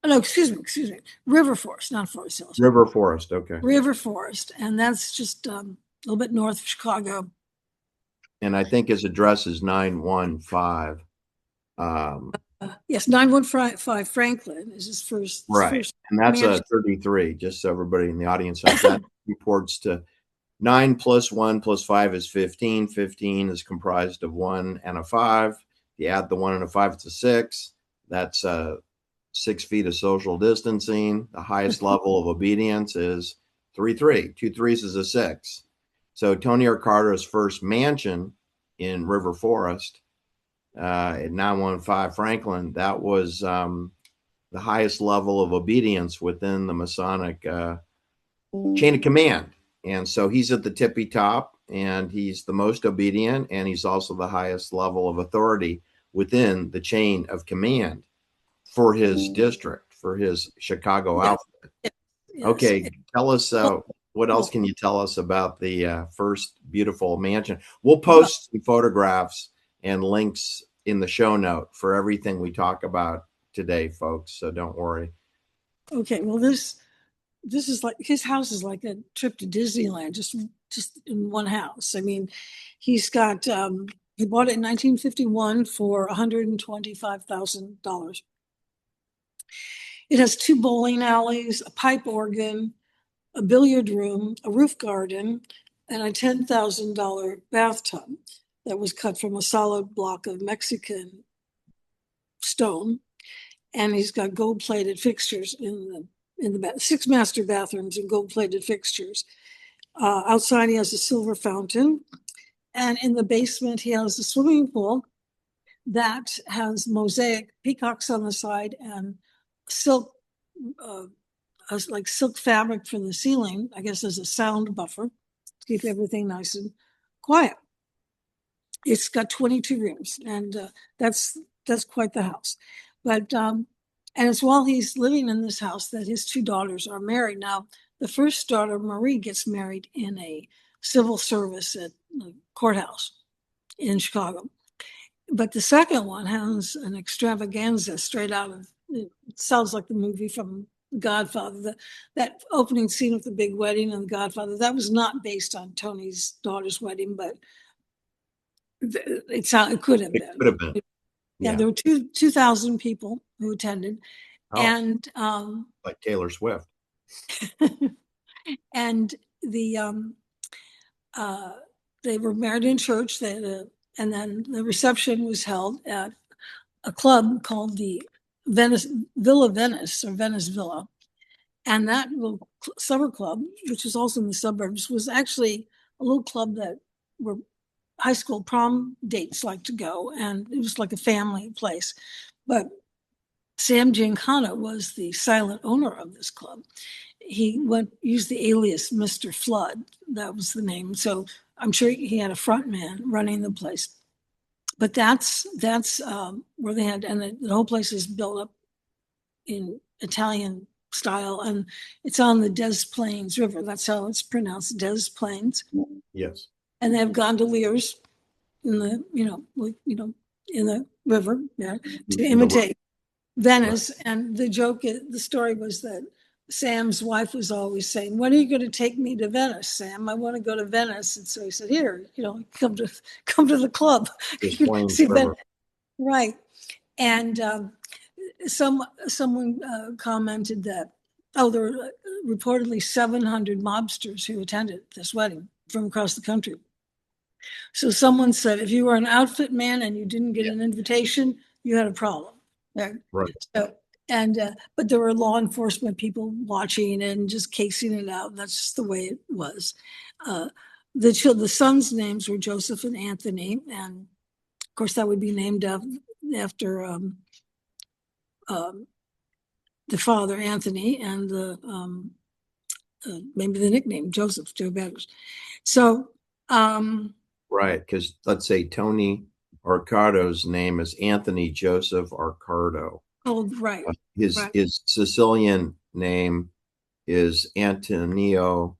Oh, no, excuse me. River Forest, not Forest Hills. River Forest, okay. River Forest, and that's just a little bit north of Chicago. And I think his address is 915. Yes, 915 Franklin is his first. Right, first and that's a 33, just so everybody in the audience knows. That reports to 9 plus 1 plus 5 is 15. 15 is comprised of 1 and a 5. You add the 1 and a 5, it's a 6. That's 6 feet of social distancing. The highest level of obedience is 3-3. 2 3s is a 6. So Tony Accardo's first mansion in River Forest at 915 Franklin, that was the highest level of obedience within the Masonic chain of command. And so he's at the tippy top, and he's the most obedient, and he's also the highest level of authority within the chain of command for his district, for his Chicago outfit. Yes. Okay, tell us, what else can you tell us about the first beautiful mansion? We'll post some photographs and links in the show note for everything we talk about today, folks, so don't worry. Okay, well, this is like, his house is like a trip to Disneyland, just in one house. I mean, he's got He bought it in 1951 for $125,000. It has 2 bowling alleys, a pipe organ, a billiard room, a roof garden, and a $10,000 bathtub that was cut from a solid block of Mexican stone. And he's got gold-plated fixtures in the 6 master bathrooms and gold-plated fixtures. Outside, he has a silver fountain. And in the basement, he has a swimming pool that has mosaic peacocks on the side and silk, like silk fabric from the ceiling, I guess as a sound buffer to keep everything nice and quiet. It's got 22 rooms, and that's quite the house. But and it's while he's living in this house that his 2 daughters are married. Now, the first daughter, Marie, gets married in a civil service at the courthouse in Chicago. But the second one has an extravaganza straight out of, it sounds like the movie from Godfather, that opening scene with the big wedding and the Godfather. That was not based on Tony's daughter's wedding, but it could have It been. could have been. Yeah, there were 2,000 people who attended, and like Taylor Swift. and they were married in church. And then the reception was held at a club called the Villa Venice, or Venice Villa. And that little summer club, which was also in the suburbs, was actually a little club that where high school prom dates like to go. And it was like a family place. But Sam Giancana was the silent owner of this club. He used the alias Mr. Flood. That was the name. So I'm sure he had a front man running the place. But that's where they had, and the whole place is built up in Italian style, and it's on the Des Plaines River. That's how it's pronounced, Des Plaines. Yes. And they have gondoliers in the in the river to imitate Venice. Right. And the story was that Sam's wife was always saying, "When are you going to take me to Venice, Sam? I want to go to Venice." And so he said, "Here, come to the club." See Venice. Right. And someone commented that, there were reportedly 700 mobsters who attended this wedding from across the country. So someone said, if you were an outfit man and you didn't get an invitation, you had a problem. Right. So, but there were law enforcement people watching and just casing it out. That's just the way it was. The sons' names were Joseph and Anthony, and of course that would be named after the father, Anthony, and maybe the nickname Joseph, Joe Baggers. So right, because let's say Tony Accardo's name is Anthony Joseph Accardo. Oh, right. His Sicilian name is Antonio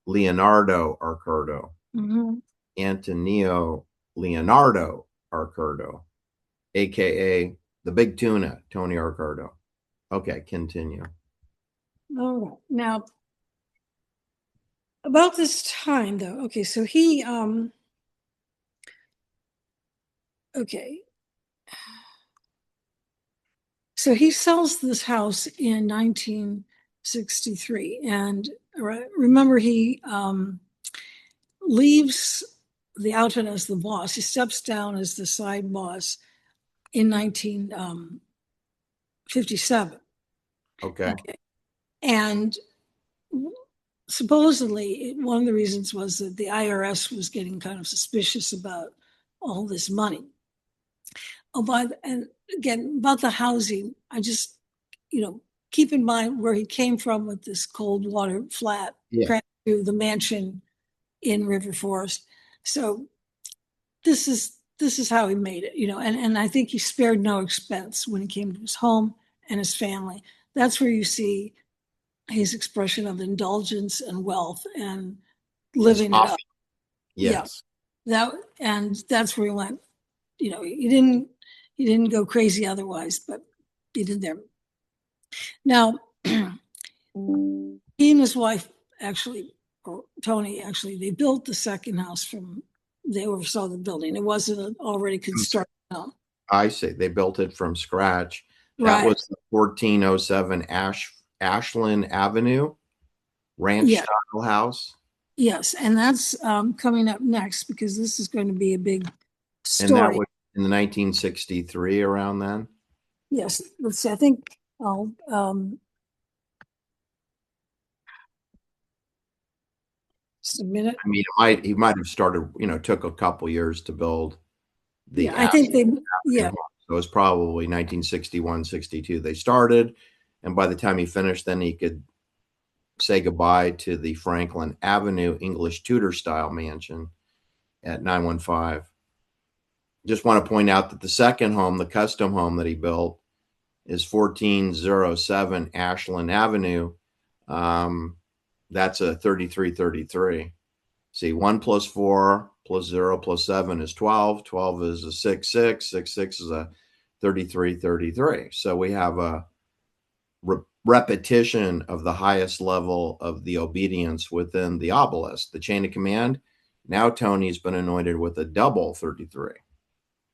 Leonardo Accardo. Mm-hmm. Antonio Leonardo Accardo, aka the Big Tuna, Tony Accardo. Okay, continue. All right. Now, about this time, though, okay, so he so he sells this house in 1963, and remember he leaves the outfit as the boss. He steps down as the side boss in 1957. Okay. And supposedly one of the reasons was that the IRS was getting kind of suspicious about all this money. And again, about the housing, I just, keep in mind where he came from with this cold water flat to the mansion in River Forest. So this is how he made it, and I think he spared no expense when he came to his home and his family. That's where you see his expression of indulgence and wealth and living it up. Yes. Yeah. That's where he went. He didn't go crazy otherwise, but he did there. Now, he and his wife Tony, they built the second house from they oversaw the building. It wasn't already constructed. No. I see. They built it from scratch. That Right. was the 1407 Ashland Avenue ranch Yeah. style house. Yes. And that's coming up next because this is going to be a big And that story. was in the 1963 around then. Yes. Let's see. I think I'll just a minute. I mean, he might have started, took a couple years to build the Yeah. I think Ashland they, yeah. Avenue home. So it was probably 1961, 62 they started. And by the time he finished, then he could say goodbye to the Franklin Avenue English Tudor style mansion at 915. Just want to point out that the second home, the custom home that he built, is 1407 Ashland Avenue. That's a 3333. See, 1 plus 4 plus 0 plus 7 is 12. 12 is a 6, 6. 6, 6 is a 33, 33. So we have a repetition of the highest level of the obedience within the obelisk, the chain of command. Now Tony's been anointed with a double 33.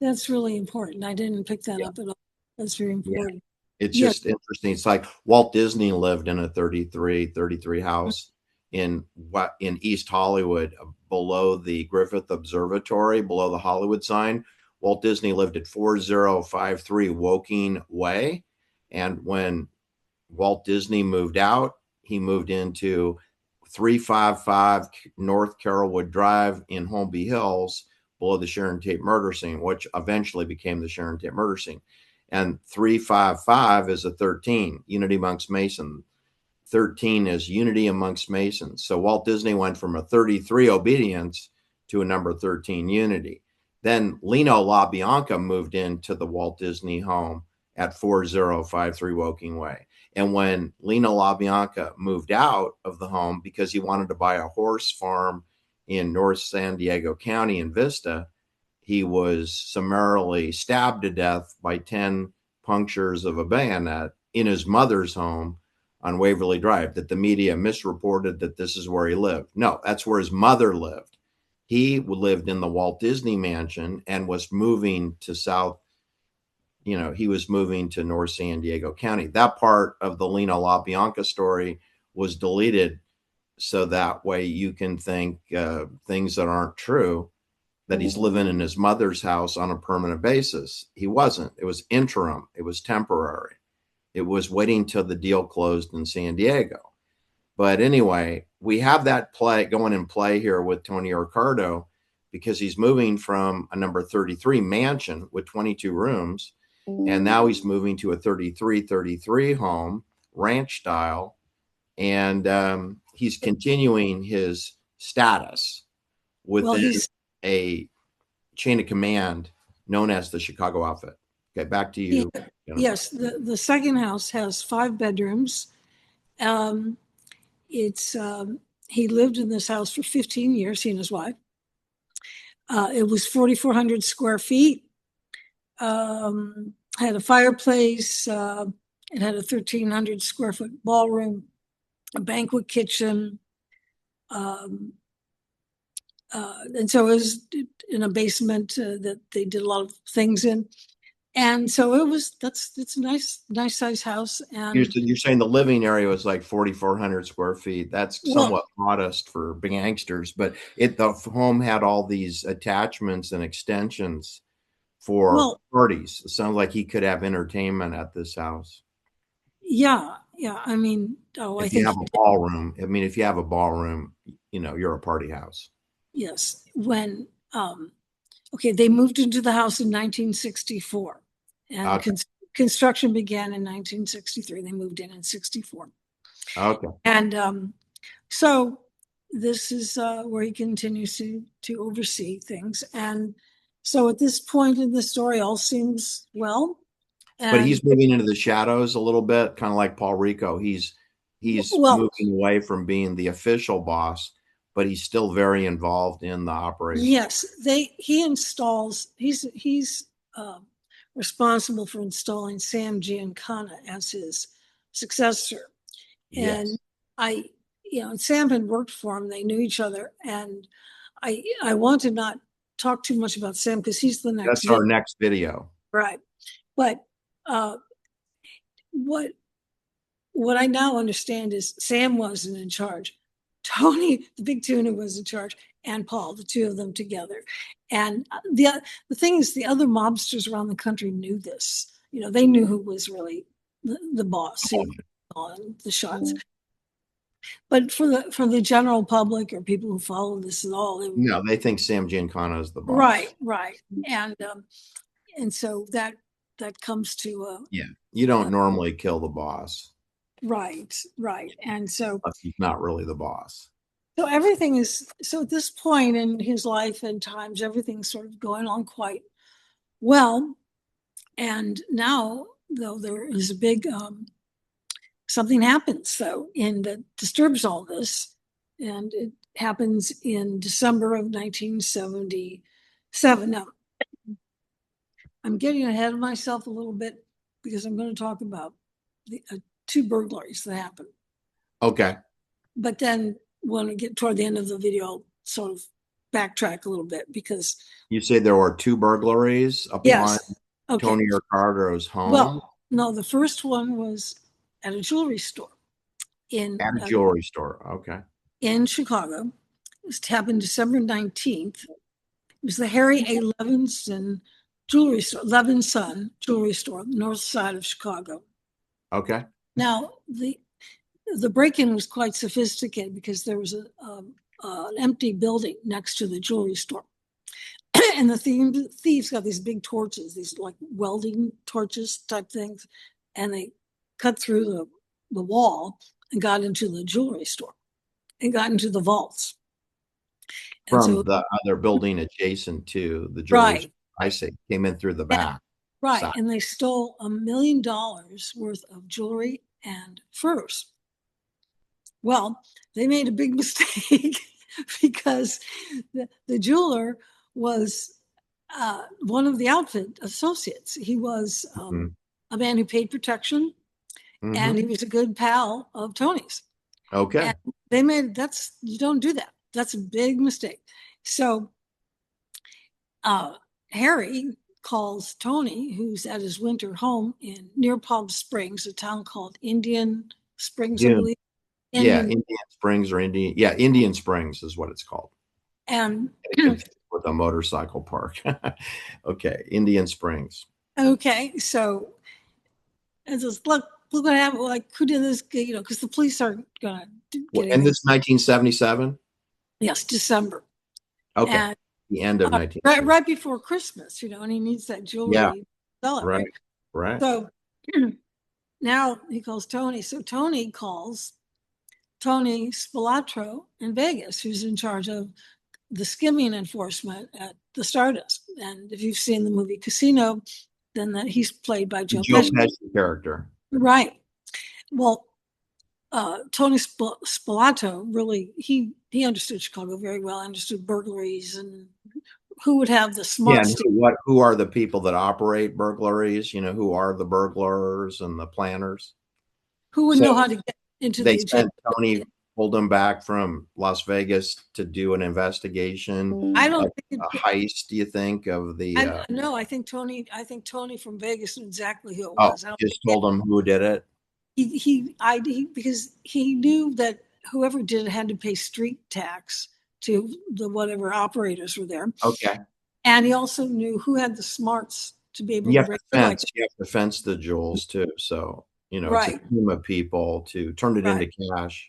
That's really important. I didn't pick that Yeah. up at all. That's very Yeah. important. It's Yeah. just interesting. It's like Walt Disney lived in a 33 house in East Hollywood, below the Griffith Observatory, below the Hollywood sign. Walt Disney lived at 4053 Woking Way. And when Walt Disney moved out, he moved into 355 North Carrollwood Drive in Holmby Hills, below the Sharon Tate murder scene, which eventually became the Sharon Tate murder scene. And 355 is a 13, Unity amongst Masons. 13 is unity amongst Masons. So Walt Disney went from a 33 obedience to a number 13 unity. Then Lino LaBianca moved into the Walt Disney home at 4053 Woking Way. And when Lino LaBianca moved out of the home because he wanted to buy a horse farm in North San Diego County in Vista, he was summarily stabbed to death by 10 punctures of a bayonet in his mother's home on Waverly Drive. That the media misreported that this is where he lived. No, that's where his mother lived. He lived in the Walt Disney Mansion and was moving to he was moving to North San Diego County. That part of the Lino LaBianca story was deleted so that way you can think things that aren't true, that he's living in his mother's house on a permanent basis. He wasn't. It was interim. It was temporary. It was waiting till the deal closed in San Diego. But anyway, we have that play going in play here with Tony Accardo, because he's moving from a number 33 mansion with 22 rooms, and now he's moving to a 33 home, ranch style, and he's continuing his status Well, within he's a chain of command known as the Chicago outfit. Okay, back to you. Yes, the second house has 5 bedrooms. It's he lived in this house for 15 years, he and his wife. It was 4,400 square feet. Had a fireplace. It had a 1,300 square foot ballroom, a banquet kitchen. And so it was in a basement that they did a lot of things in. And so it's a nice size house. And You're saying the living area was like 4,400 square feet. That's well, somewhat modest for gangsters, but the home had all these attachments and extensions for well, parties. It sounds like he could have entertainment at this house. yeah. I mean, I If you think have a ballroom, if you have a ballroom, you're a party house. yes. When okay, they moved into the house in 1964, and Okay. construction began in 1963. They moved in 64. Okay. And so this is where he continues to oversee things. And so at this point in the story, all seems well. But And he's moving into the shadows a little bit, kind of like Paul Rico. He's well, moving away from being the official boss, but he's still very involved in the operation. yes, he installs. He's uh, responsible for installing Sam Giancana as his successor. And Yes. Sam had worked for him. They knew each other, and I want to not talk too much about Sam because he's the next. That's our next video. Right. But what I now understand is Sam wasn't in charge. Tony, the big tuna, was in charge, and Paul, the two of them together. And the thing is, the other mobsters around the country knew this. You know, they knew who was really the boss, who on the shots. But for the general public or people who follow this at all, they think Sam Giancana is the boss. Right, right, and so that comes to you don't normally kill the boss. Right, and so he's not really the boss. So everything is at this point in his life and times, everything's sort of going on quite well. And now, though, there is a big something happens though that disturbs all this, and it happens in December of 1977. Now, I'm getting ahead of myself a little bit because I'm going to talk about the 2 burglaries that happened. Okay. But then when we get toward the end of the video, I'll sort of backtrack a little bit because you say there were 2 burglaries upon Tony Accardo's home. Well, no, the first one was at a jewelry store in Okay. In Chicago. It happened December 19th. It was the Harry A. Levinson jewelry store, Levinson jewelry store, north side of Chicago. Okay. Now, the break-in was quite sophisticated because there was an empty building next to the jewelry store. And the thieves got these big torches, these like welding torches type things, and they cut through the wall and got into the jewelry store and got into the vaults. And from the other building adjacent to the jewelry store. I see. Came in through the back. Right. Side. And they stole $1 million worth of jewelry and furs. Well, they made a big mistake because the jeweler was one of the outfit associates. He was a man who paid protection, and he was a good pal of Tony's. Okay. And they made you don't do that. That's a big mistake. So Harry calls Tony, who's at his winter home near Palm Springs, a town called Indian Springs, I believe. Indian Springs or Indian Springs is what it's called. And with a motorcycle park. Okay, Indian Springs. Okay, so it's just look what happened. Like, who did this? You know, because the police aren't gonna get and this 1977. Yes, December. Okay, and, the end of 19. Right before Christmas, you know, and he needs that jewelry. Yeah, to sell it, right. So now he calls Tony. So Tony calls Tony Spilatro in Vegas, who's in charge of the skimming enforcement at the Stardust. And if you've seen the movie Casino, then he's played by Joe Pesci character. Right. Well, Tony Spilatro really, he understood Chicago very well, understood burglaries and who would have the smarts. Who are the people that operate burglaries? You know, who are the burglars and the planners? Who would know how to get into Tony pulled him back from Las Vegas to do an investigation. I don't think a heist. Do you think of the? No, I think Tony from Vegas knew exactly who it was. Just told him who did it. Because he knew that whoever did it had to pay street tax to the whatever operators were there. Okay. And he also knew who had the smarts to be able to fence. You have to fence the jewels too. So, you know, it's a team of people to turn it into cash.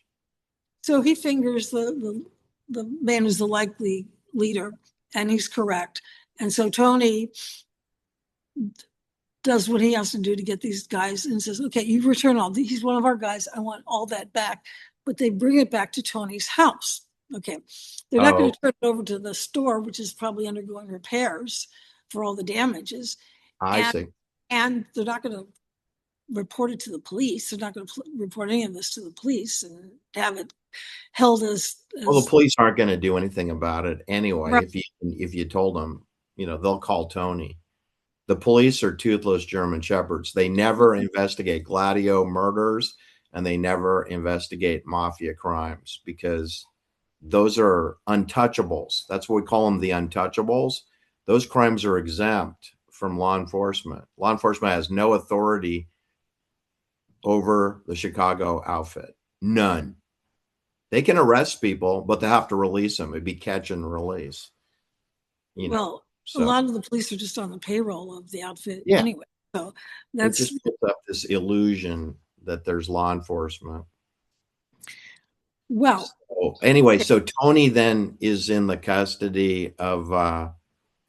So he fingers the man who's the likely leader, and he's correct. And so Tony does what he has to do to get these guys and says, okay, you return all. He's one of our guys. I want all that back. But they bring it back to Tony's house. Okay. They're not going to turn it over to the store, which is probably undergoing repairs for all the damages. I see. And they're not going to report it to the police. They're not going to report any of this to the police and have it held as well, the police aren't going to do anything about it anyway. Right. If you told them, you know, they'll call Tony. The police are toothless German shepherds. They never investigate Gladio murders, and they never investigate mafia crimes because those are untouchables. That's what we call them, the untouchables. Those crimes are exempt from law enforcement. Law enforcement has no authority over the Chicago outfit. None. They can arrest people, but they have to release them. It'd be catch and release. Well, a lot of the police are just on the payroll of the outfit anyway. So it just puts up this illusion that there's law enforcement. Well, anyway, so Tony then is in the custody of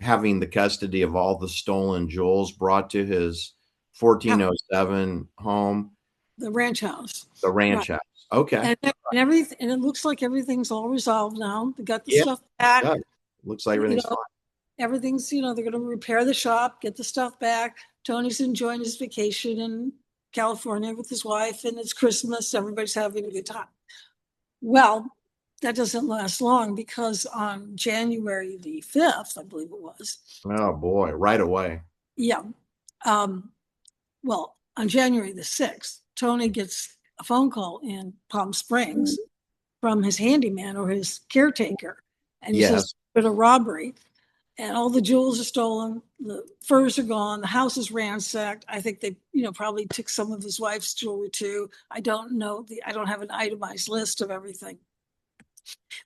having the custody of all the stolen jewels brought to his 1407 home. The ranch house. The ranch house. Okay. And everything, and it looks like everything's all resolved now. They got the stuff back. Yeah. Looks like everything's fine. Everything's, they're going to repair the shop, get the stuff back. Tony's enjoying his vacation in California with his wife, and it's Christmas. Everybody's having a good time. Well, that doesn't last long, because on January the 5th, I believe it was. Oh boy, right away. Yeah. Well, on January the 6th, Tony gets a phone call in Palm Springs from his handyman or his caretaker. And he says, "There's a robbery and all the jewels are stolen. The furs are gone. The house is ransacked." I think they, probably took some of his wife's jewelry too. I don't know. I don't have an itemized list of everything.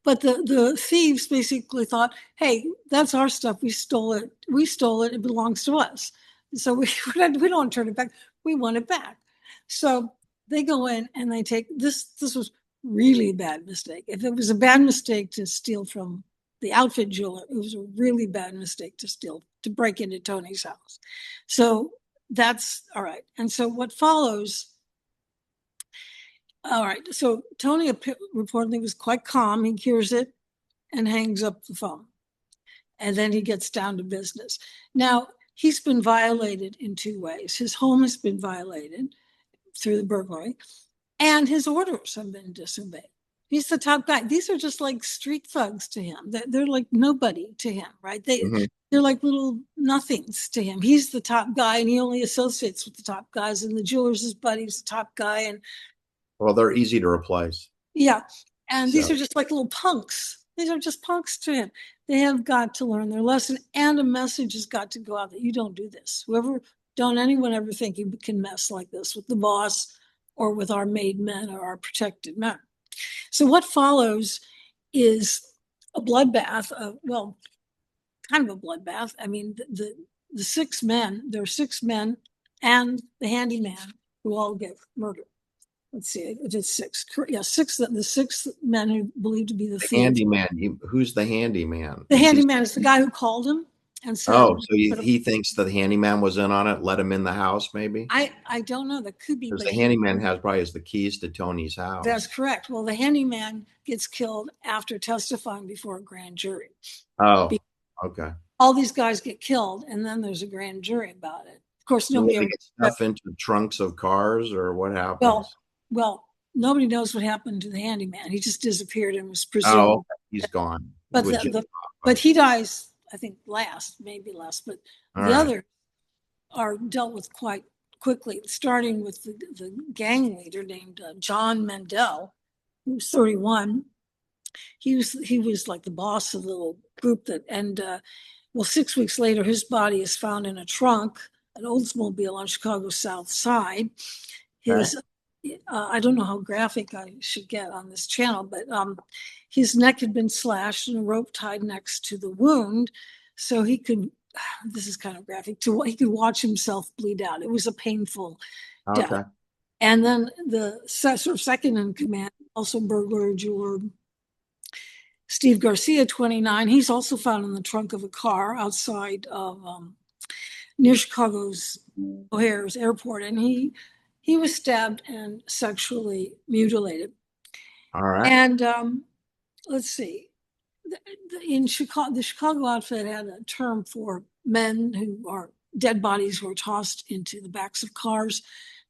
But the thieves basically thought, "Hey, that's our stuff. We stole it. It belongs to us. So we don't turn it back. We want it back." So they go in and they take this. This was really a bad mistake. If it was a bad mistake to steal from the outfit jeweler, it was a really bad mistake to break into Tony's house. So that's all right. And so what follows? All right. So Tony reportedly was quite calm. He hears it and hangs up the phone. And then he gets down to business. Now, he's been violated in two ways. His home has been violated through the burglary, and his orders have been disobeyed. He's the top guy. These are just like street thugs to him. They're like nobody to him, right? They're like little nothings to him. He's the top guy, and he only associates with the top guys, and the jeweler's his buddy's the top guy. And well, they're easy to replace. Yeah. And these are just like little punks. These are just punks to him. They have got to learn their lesson, and a message has got to go out that you don't do this. Don't anyone ever think you can mess like this with the boss or with our made men or our protected men. So what follows is a bloodbath, kind of a bloodbath. I mean, the 6 men, there are 6 men and the handyman who all get murdered. Let's see, it's 6. Yeah, 6. The 6 men who believed to be the thieves. Handyman. Who's the handyman? The handyman is the guy who called him and said. Oh, so he thinks that the handyman was in on it, let him in the house, maybe? I don't know. That could be. Because the handyman probably has the keys to Tony's house. That's correct. Well, the handyman gets killed after testifying before a grand jury. Oh, okay. All these guys get killed, and then there's a grand jury about it. Of course, nobody ever gets stuff into trunks of cars, or what happens? Well, nobody knows what happened to the handyman. He just disappeared and was presumed. Oh, he's gone. But he dies, I think, maybe last. But the others are dealt with quite quickly, starting with the gang leader named John Mendel, who was 31. He was like the boss of the little group 6 weeks later, his body is found in a trunk, an Oldsmobile on Chicago's South Side. I don't know how graphic I should get on this channel, but his neck had been slashed and a rope tied next to the wound, so he could. This is kind of graphic. He could watch himself bleed out. It was a painful death. And then the sort of second in command, also burglar, jeweler, Steve Garcia, 29. He's also found in the trunk of a car outside of near Chicago's O'Hare's airport, and he was stabbed and sexually mutilated. All right. And let's see. In Chicago, the Chicago outfit had a term for men who are dead bodies who are tossed into the backs of cars.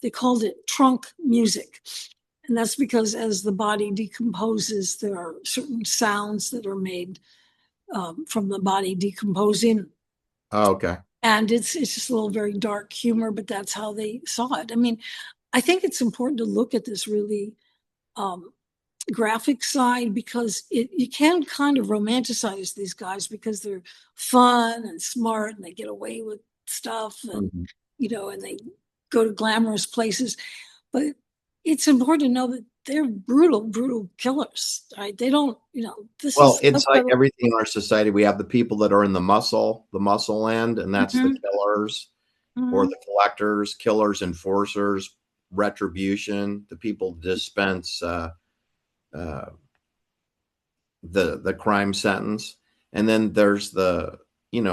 They called it trunk music. And that's because as the body decomposes, there are certain sounds that are made from the body decomposing. Oh, okay. And it's just a little very dark humor, but that's how they saw it. I mean, I think it's important to look at this really graphic side, because you can kind of romanticize these guys because they're fun and smart and they get away with stuff, and Mhm. and they go to glamorous places. But it's important to know that they're brutal killers, right? They don't, this Well, is it's like everything in our society. We have the people that are in the muscle end, and that's the Mhm, killers or mhm, the collectors, killers, enforcers, retribution, the people dispense uh, the crime sentence. And then there's the,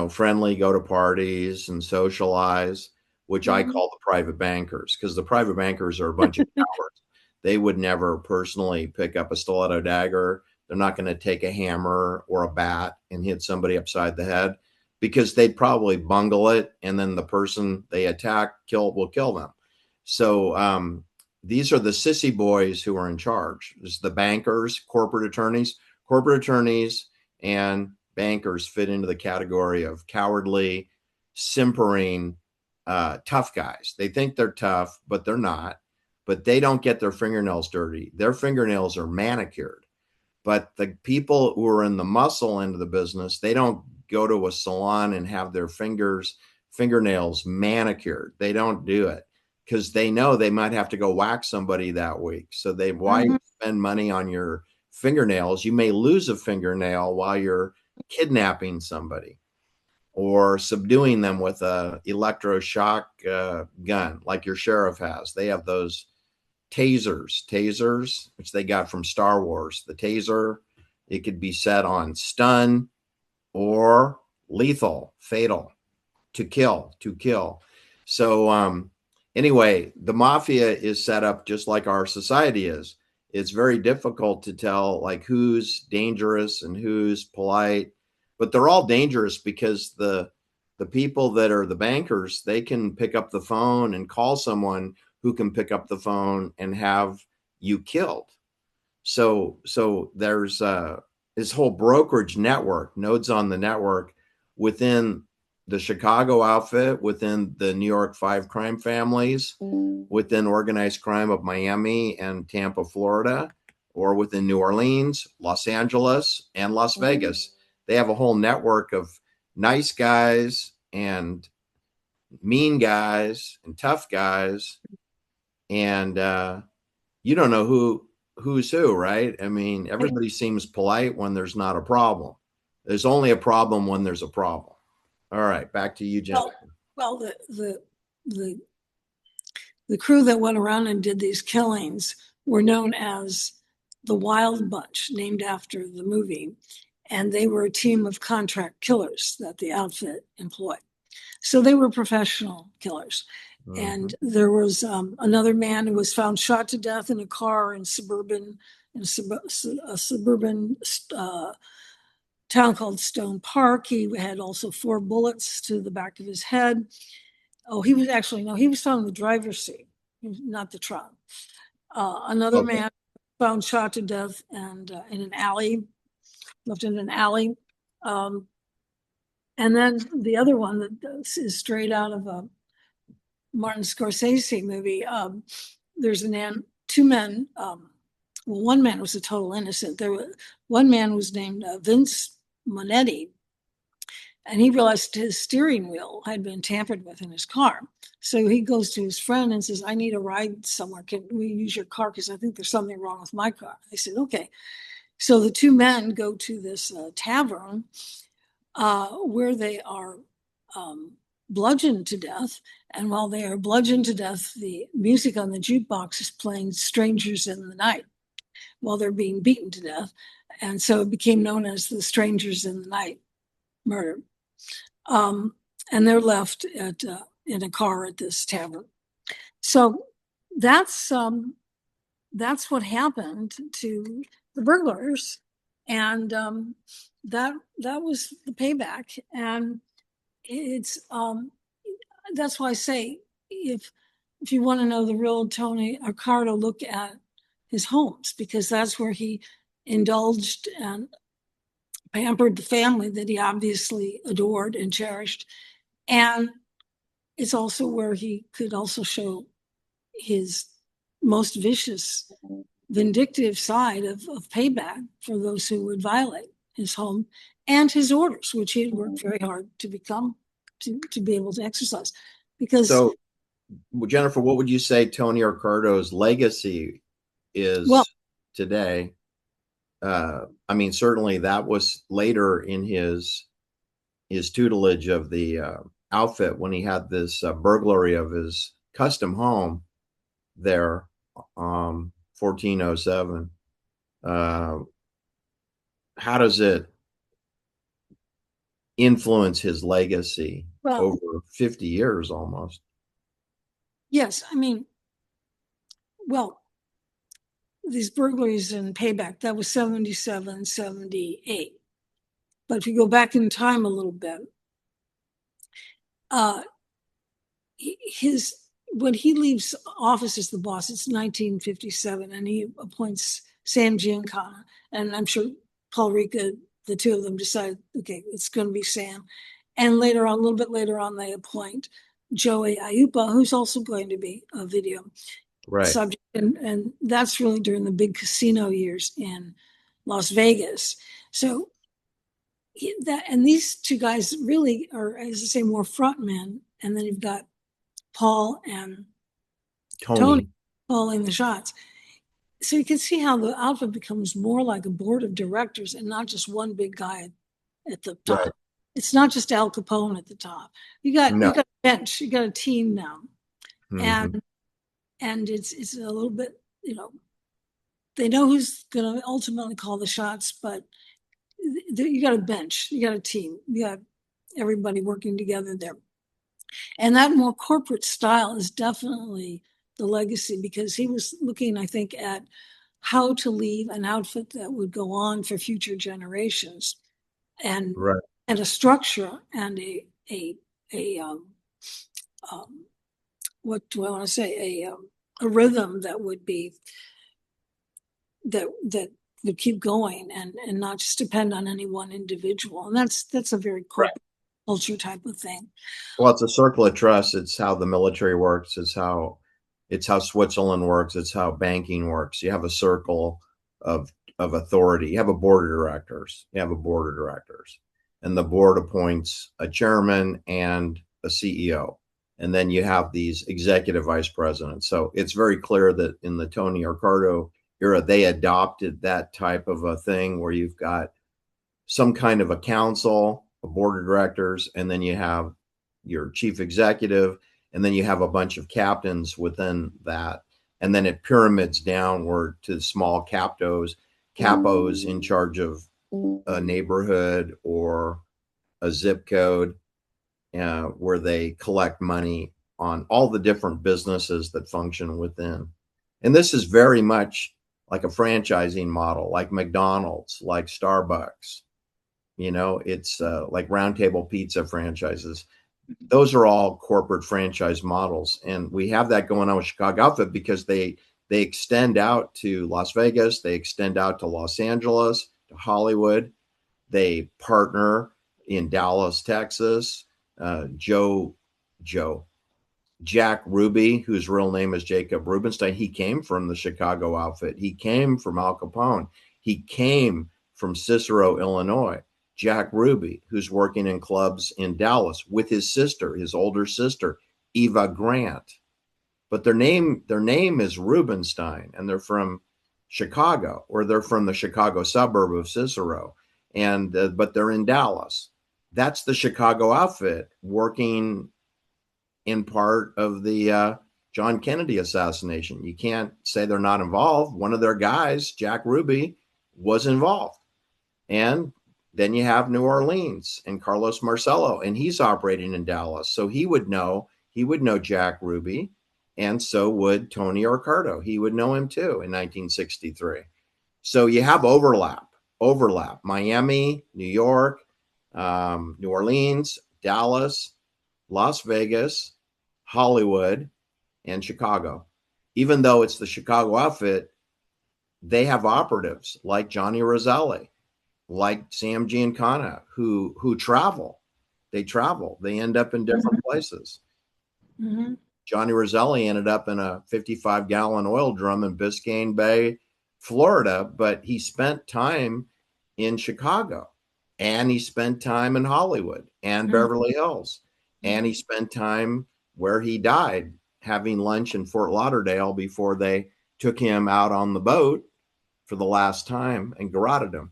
friendly, go to parties and socialize, which I mhm. call the private bankers, because the private bankers are a bunch of cowards. They would never personally pick up a stiletto dagger. They're not going to take a hammer or a bat and hit somebody upside the head, because they'd probably bungle it, and then the person they attack will kill them. So these are the sissy boys who are in charge. There's the bankers, corporate attorneys and bankers fit into the category of cowardly, simpering, tough guys. They think they're tough, but they're not. But they don't get their fingernails dirty. Their fingernails are manicured. But the people who are in the muscle end of the business, they don't go to a salon and have their fingernails manicured. They don't do it because they know they might have to go whack somebody that week. So why Mhm. spend money on your fingernails? You may lose a fingernail while you're kidnapping somebody or subduing them with a electroshock gun like your sheriff has. They have those tasers, which they got from Star Wars. The taser, it could be set on stun or lethal, fatal, to kill. So anyway, the mafia is set up just like our society is. It's very difficult to tell like who's dangerous and who's polite, but they're all dangerous because the people that are the bankers, they can pick up the phone and call someone who can pick up the phone and have you killed. So there's this whole brokerage network, nodes on the network within the Chicago outfit, within the New York five crime families, within organized crime of Miami and Tampa, Florida, or within New Orleans, Los Angeles, and Las Vegas. They have a whole network of nice guys and mean guys and tough guys. And you don't know who's who, right? I mean, everybody seems polite when there's not a problem. There's only a problem when there's a problem. All right, back to you, Jennifer. Well, the crew that went around and did these killings were known as the Wild Bunch, named after the movie. And they were a team of contract killers that the outfit employed. So they were professional killers. Mhm. And there was another man who was found shot to death in a car in a suburban town called Stone Park. He had also 4 bullets to the back of his head. Oh, he was actually, no, he was found in the driver's seat, not the trunk. Another Okay. man found shot to death and in an alley, left in an alley. Um, and then the other one that is straight out of a Martin Scorsese movie. There's two men. Well, one man was a total innocent. One man was named Vince Monetti, and he realized his steering wheel had been tampered with in his car. So he goes to his friend and says, "I need a ride somewhere. Can we use your car? Because I think there's something wrong with my car." They said, "Okay." So the two men go to this tavern where they are bludgeoned to death. And while they are bludgeoned to death, the music on the jukebox is playing Strangers in the Night while they're being beaten to death. And so it became known as the Strangers in the Night murder. Um, and they're left in a car at this tavern. So that's what happened to the burglars, and that was the payback. And it's that's why I say if you want to know the real Tony Accardo, look at his homes, because that's where he indulged and pampered the family that he obviously adored and cherished. And it's also where he could also show his most vicious vindictive side of payback for those who would violate his home and his orders, which he had worked very hard to become, to be able to exercise. Because So, Jennifer, what would you say Tony Accardo's legacy is well, today? I mean, certainly that was later in his tutelage of the outfit when he had this burglary of his custom home there, 1407. How does it influence his legacy well, over 50 years almost? yes, I mean, well, these burglaries and payback, that was 77, 78. But if you go back in time a little bit, his when he leaves office as the boss, it's 1957, and he appoints Sam Giancana, and I'm sure Paul Ricca, the two of them decide, okay, it's going to be Sam. And later on, a little bit later on, they appoint Joey Ayupa, who's also going to be a video subject, and that's really during the big casino years in Las Vegas. So that, and these two guys really are, as I say, more frontmen, and then you've got Paul and Tony calling the shots. So you can see how the outfit becomes more like a board of directors and not just one big guy at the top. Right. It's not just Al Capone at the top. You got a bench, you got a team now, and it's a little bit, they know who's going to ultimately call the shots, but you got a bench, you got a team, you got everybody working together there. And that more corporate style is definitely the legacy, because he was looking, I think, at how to leave an outfit that would go on for future generations, and a structure and a what do I want to say, a rhythm that would be that would keep going and not just depend on any one individual. And that's a very corporate culture type of thing. Well, it's a circle of trust. It's how the military works. It's how Switzerland works. It's how banking works. You have a circle of authority. You have a board of directors. And the board appoints a chairman and a CEO. And then you have these executive vice presidents. So it's very clear that in the Tony Accardo era, they adopted that type of a thing where you've got some kind of a council, a board of directors, and then you have your chief executive, and then you have a bunch of captains within that. And then it pyramids downward to small capos in charge of a neighborhood or a zip code, where they collect money on all the different businesses that function within. And this is very much like a franchising model, like McDonald's, like Starbucks. It's like Round Table Pizza franchises. Those are all corporate franchise models. And we have that going on with Chicago Outfit because they extend out to Las Vegas. They extend out to Los Angeles, to Hollywood. They partner in Dallas, Texas. Jack Ruby, whose real name is Jacob Rubenstein, he came from the Chicago Outfit. He came from Al Capone. He came from Cicero, Illinois. Jack Ruby, who's working in clubs in Dallas with his sister, his older sister, Eva Grant. But their name is Rubenstein, and they're from Chicago, or they're from the Chicago suburb of Cicero, and but they're in Dallas. That's the Chicago Outfit working in part of the John Kennedy assassination. You can't say they're not involved. One of their guys, Jack Ruby, was involved. And then you have New Orleans and Carlos Marcello, and he's operating in Dallas. So he would know Jack Ruby, and so would Tony Accardo. He would know him too in 1963. So you have overlap. Miami, New York, New Orleans, Dallas, Las Vegas, Hollywood, and Chicago. Even though it's the Chicago Outfit, they have operatives like Johnny Roselli, like Sam Giancana, who travel. They travel. They end up in different places. Johnny Roselli ended up in a 55-gallon oil drum in Biscayne Bay, Florida, but he spent time in Chicago, and he spent time in Hollywood and Beverly Hills, and he spent time where he died, having lunch in Fort Lauderdale before they took him out on the boat for the last time and garroted him.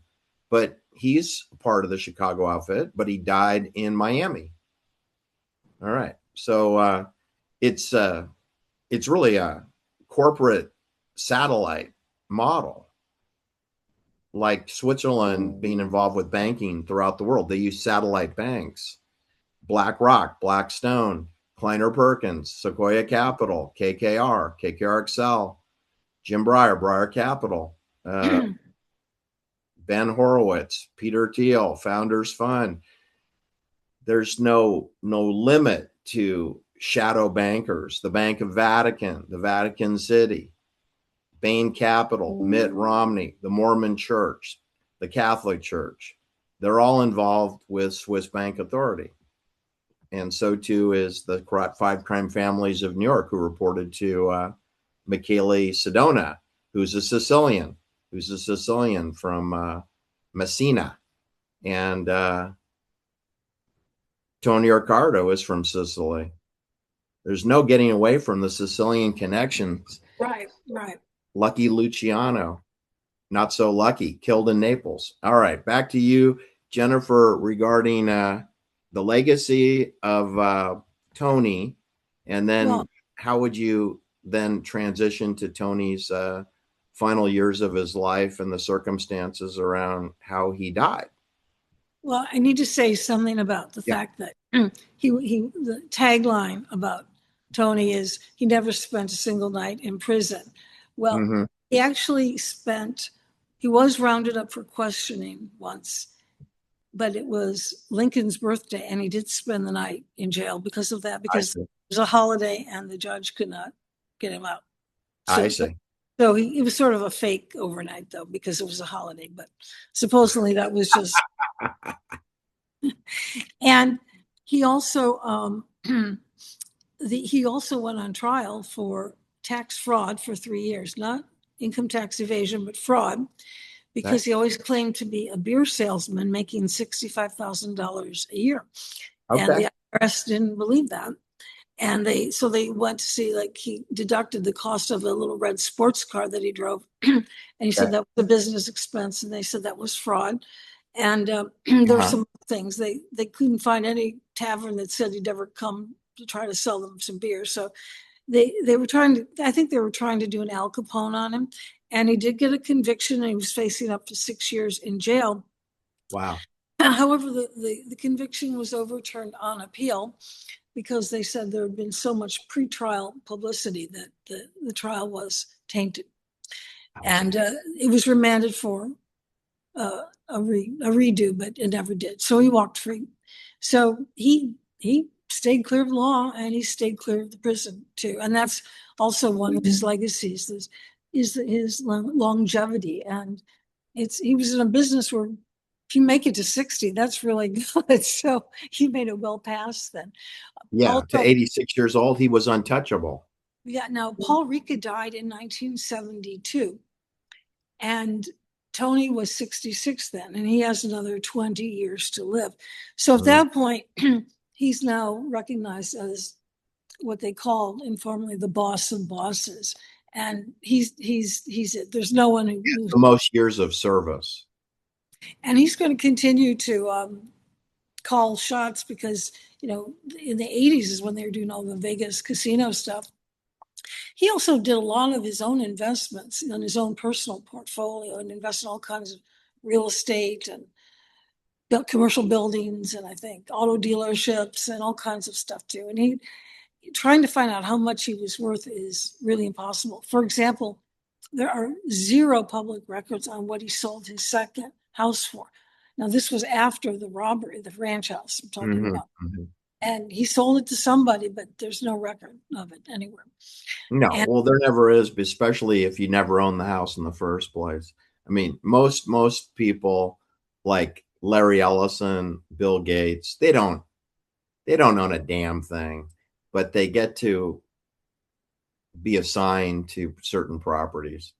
But he's part of the Chicago outfit, but he died in Miami. All right. So it's really a corporate satellite model, like Switzerland being involved with banking throughout the world. They use satellite banks: BlackRock, Blackstone, Kleiner Perkins, Sequoia Capital, KKR, KKR Excel, Jim Breyer, Breyer Capital, Ben Horowitz, Peter Thiel, Founders Fund. There's no limit to shadow bankers: the Bank of Vatican, the Vatican City, Bain Capital, Mitt Romney, the Mormon Church, the Catholic Church. They're all involved with Swiss Bank Authority. And so too is the five crime families of New York, who reported to Michele Sedona, who's a Sicilian from Messina. And Tony Accardo is from Sicily. There's no getting away from the Sicilian connections. Right. Lucky Luciano, not so lucky, killed in Naples. All right, back to you, Jennifer, regarding the legacy of Tony, and then how would you then transition to Tony's final years of his life and the circumstances around how he died? Well, I need to say something about the fact that the tagline about Tony is he never spent a single night in prison. Well, he actually he was rounded up for questioning once, but it was Lincoln's birthday, and he did spend the night in jail because of that, because it was a holiday and the judge could not get him out. I see. So it was sort of a fake overnight, though, because it was a holiday, but supposedly that was just. And he also he also went on trial for tax fraud for 3 years, not income tax evasion, but fraud, because he always claimed to be a beer salesman making $65,000 a year. Okay. And the IRS didn't believe that. And they went to see, like, he deducted the cost of a little red sports car that he drove. And he said that was a business expense. And they said that was fraud. And there were some things. They couldn't find any tavern that said he'd ever come to try to sell them some beer. So they were trying to do an Al Capone on him. And he did get a conviction, and he was facing up to 6 years in jail. Wow. However, the conviction was overturned on appeal, because they said there had been so much pretrial publicity that the trial was tainted. And it was remanded for a redo, but it never did. So he walked free. So he stayed clear of the law, and he stayed clear of the prison too. And that's also one of his legacies, is his longevity. And he was in a business where if you make it to 60, that's really good. So he made it well past then. Yeah, also, to 86 years old, he was untouchable. Yeah. Now, Paul Ricca died in 1972, and Tony was 66 then, and he has another 20 years to live. So at that point, he's now recognized as what they called informally the boss of bosses. And he's it. There's no one who's the most years of service. And he's going to continue to call shots, because, in the 80s is when they were doing all the Vegas casino stuff. He also did a lot of his own investments in his own personal portfolio, and invested in all kinds of real estate and built commercial buildings, and I think auto dealerships and all kinds of stuff too. And trying to find out how much he was worth is really impossible. For example, there are zero public records on what he sold his second house for. Now, this was after the robbery, the ranch house I'm talking about. And he sold it to somebody, but there's no record of it anywhere. No, well, there never is, especially if you never owned the house in the first place. I mean, most people like Larry Ellison, Bill Gates, they don't own a damn thing, but they get to be assigned to certain properties.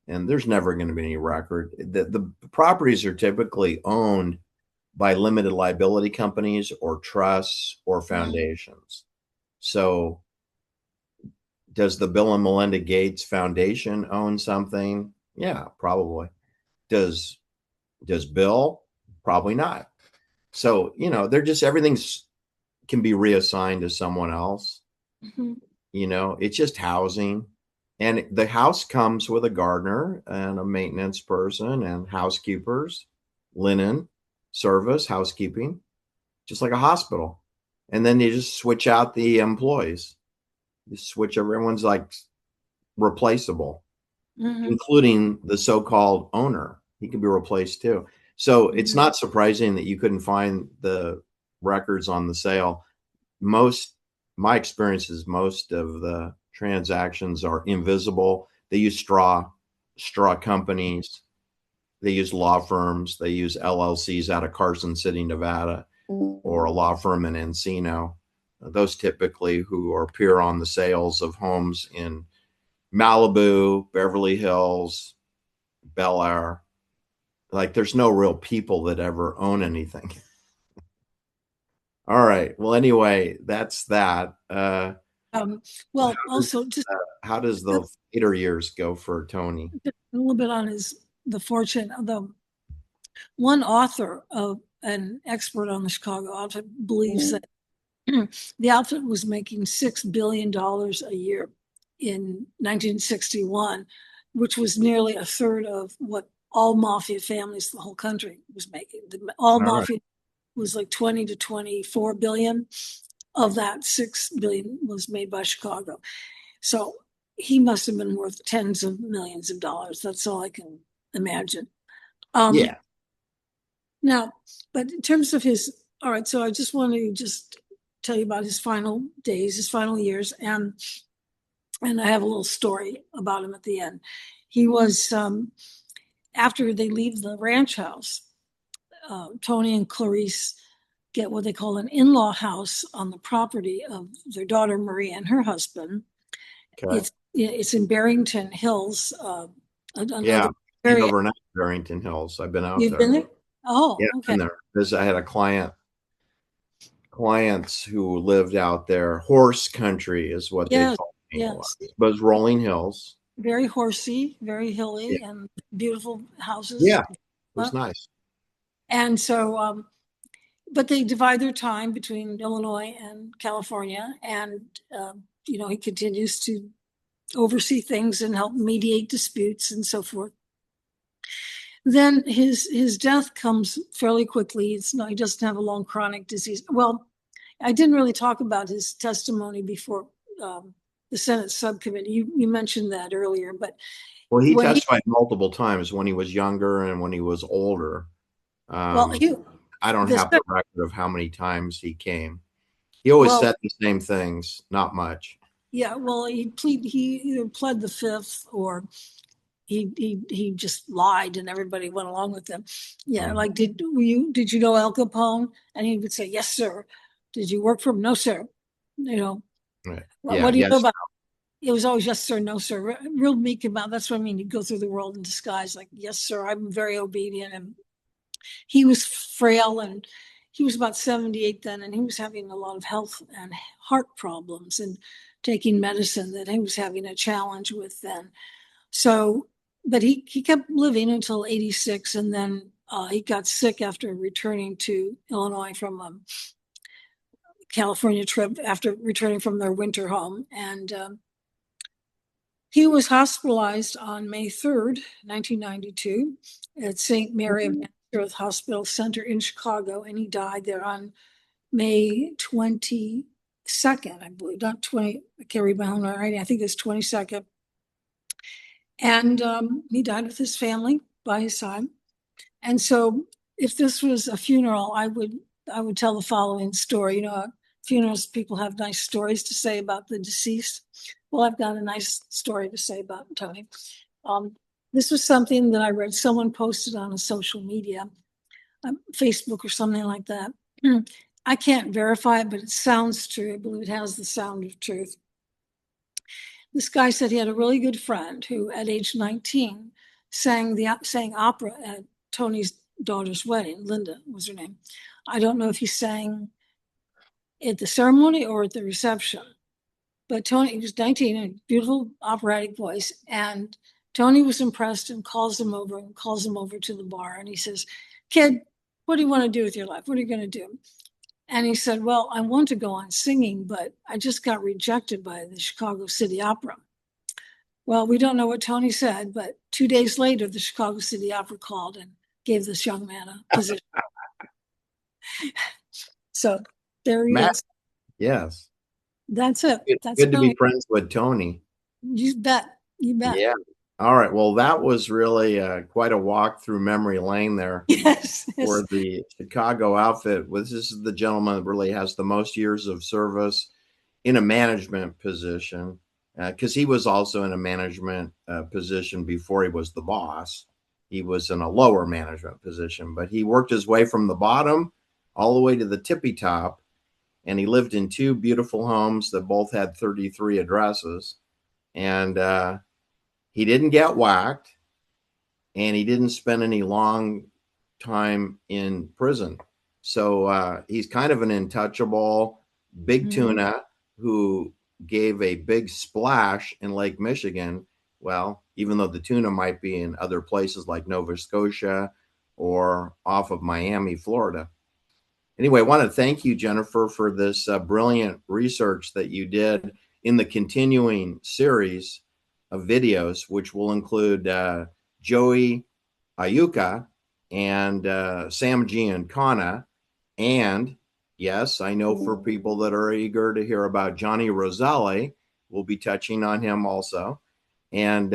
and there's never going to be any record. The properties are typically owned by limited liability companies or trusts or foundations. So does the Bill and Melinda Gates Foundation own something? Yeah, probably. Does Bill? Probably not. So, they're just, everything's can be reassigned to someone else. Mm-hmm. It's just housing. And the house comes with a gardener and a maintenance person and housekeepers, linen, service, housekeeping, just like a hospital. And then you just switch out the employees. You switch, everyone's like replaceable, including the so-called owner. He can be replaced too. So it's not surprising that you couldn't find the records on the sale. My experience is most of the transactions are invisible. They use straw companies. They use law firms. They use LLCs out of Carson City, Nevada, or a law firm in Encino. Those typically who appear on the sales of homes in Malibu, Beverly Hills, Bel Air. Like there's no real people that ever own anything. All right. Well, anyway, that's that. Well, also just how does the later years go for Tony? a little bit on the fortune. The one author of an expert on the Chicago outfit believes that the outfit was making $6 billion a year in 1961, which was nearly a third of what all mafia families, the whole country, was making. All mafia was like 20 to 24 billion. Of that, 6 billion was made by Chicago. So he must have been worth tens of millions of dollars. That's all I can imagine. Yeah. Now, but in terms of all right, so I just want to tell you about his final days, his final years, and I have a little story about him at the end. He was, after they leave the ranch house, Tony and Clarice get what they call an in-law house on the property of their daughter Marie and her husband. Okay. It's in Barrington Hills. Yeah, overnight Barrington Hills. I've been out there. You've been there? Oh, yeah, okay. There. Because I had a clients who lived out there. Horse country is what they call it. Yes. But it was rolling hills. Very horsey, very hilly, and beautiful houses. Yeah, it was nice. And so, but they divide their time between Illinois and California, and he continues to oversee things and help mediate disputes and so forth. Then his death comes fairly quickly. He doesn't have a long chronic disease. Well, I didn't really talk about his testimony before the Senate subcommittee. You mentioned that earlier, but he testified multiple times when he was younger and when he was older. I don't have the record of how many times he came. He always said the same things, not much. Yeah, well, he either pled the fifth or he just lied and everybody went along with him. Yeah, like did you know Al Capone? And he would say, "Yes, sir." Did you work for him? No, sir. Right. What do you know about? It was always yes, sir, no, sir. Real meek about. That's what I mean. He'd go through the world in disguise, like yes, sir. I'm very obedient. And he was frail, and he was about 78 then, and he was having a lot of health and heart problems and taking medicine that he was having a challenge with then. So, but he kept living until 86, and then he got sick after returning to Illinois from a California trip after returning from their winter home. And he was hospitalized on May 3rd, 1992 at St. Mary of Nazareth Hospital Center in Chicago, and he died there on May 22nd, I believe, not 20, I can't read my own writing, I think it's 22nd. And he died with his family by his side. And so if this was a funeral, I would tell the following story. Funerals, people have nice stories to say about the deceased. Well, I've got a nice story to say about Tony. This was something that I read someone posted on a social media, Facebook or something like that. I can't verify it, but it sounds true. I believe it has the sound of truth. this guy said he had a really good friend who, at age 19, sang opera at Tony's daughter's wedding. Linda was her name. I don't know if he sang at the ceremony or at the reception, but Tony, he was 19, a beautiful operatic voice, and Tony was impressed and calls him over to the bar, and he says, "Kid, what do you want to do with your life? What are you going to do?" And he said, "Well, I want to go on singing, but I just got rejected by the Chicago City Opera." Well, we don't know what Tony said, but 2 days later, the Chicago City Opera called and gave this young man a position. So there he Matt, is. yes. That's it. It's That's good to be Tony. friends with Tony. You bet. You bet. Yeah. All right. Well, that was really quite a walk through memory lane there Yes. for the Chicago outfit. This is the gentleman that really has the most years of service in a management position, because he was also in a management position before he was the boss. He was in a lower management position, but he worked his way from the bottom all the way to the tippy top. And he lived in 2 beautiful homes that both had 33 addresses. And he didn't get whacked, and he didn't spend any long time in prison. So he's kind of an untouchable big tuna who gave a big splash in Lake Michigan. Well, even though the tuna might be in other places like Nova Scotia or off of Miami, Florida. Anyway, I want to thank you, Jennifer, for this brilliant research that you did in the continuing series of videos, which will include Joey Ayuka and Sam Giancana. And yes, I know for people that are eager to hear about Johnny Roselli, we'll be touching on him also. And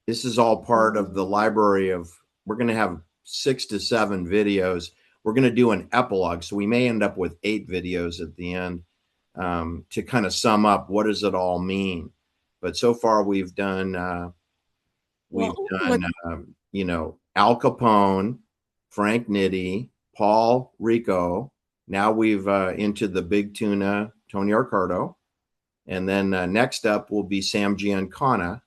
this is all part of the library of, we're going to have 6 to 7 videos. We're going to do an epilogue, so we may end up with 8 videos at the end to kind of sum up what does it all mean. But so far we've done Al Capone, Frank Nitti, Paul Rico. Now we've into the big tuna, Tony Accardo. And then next up will be Sam Giancana.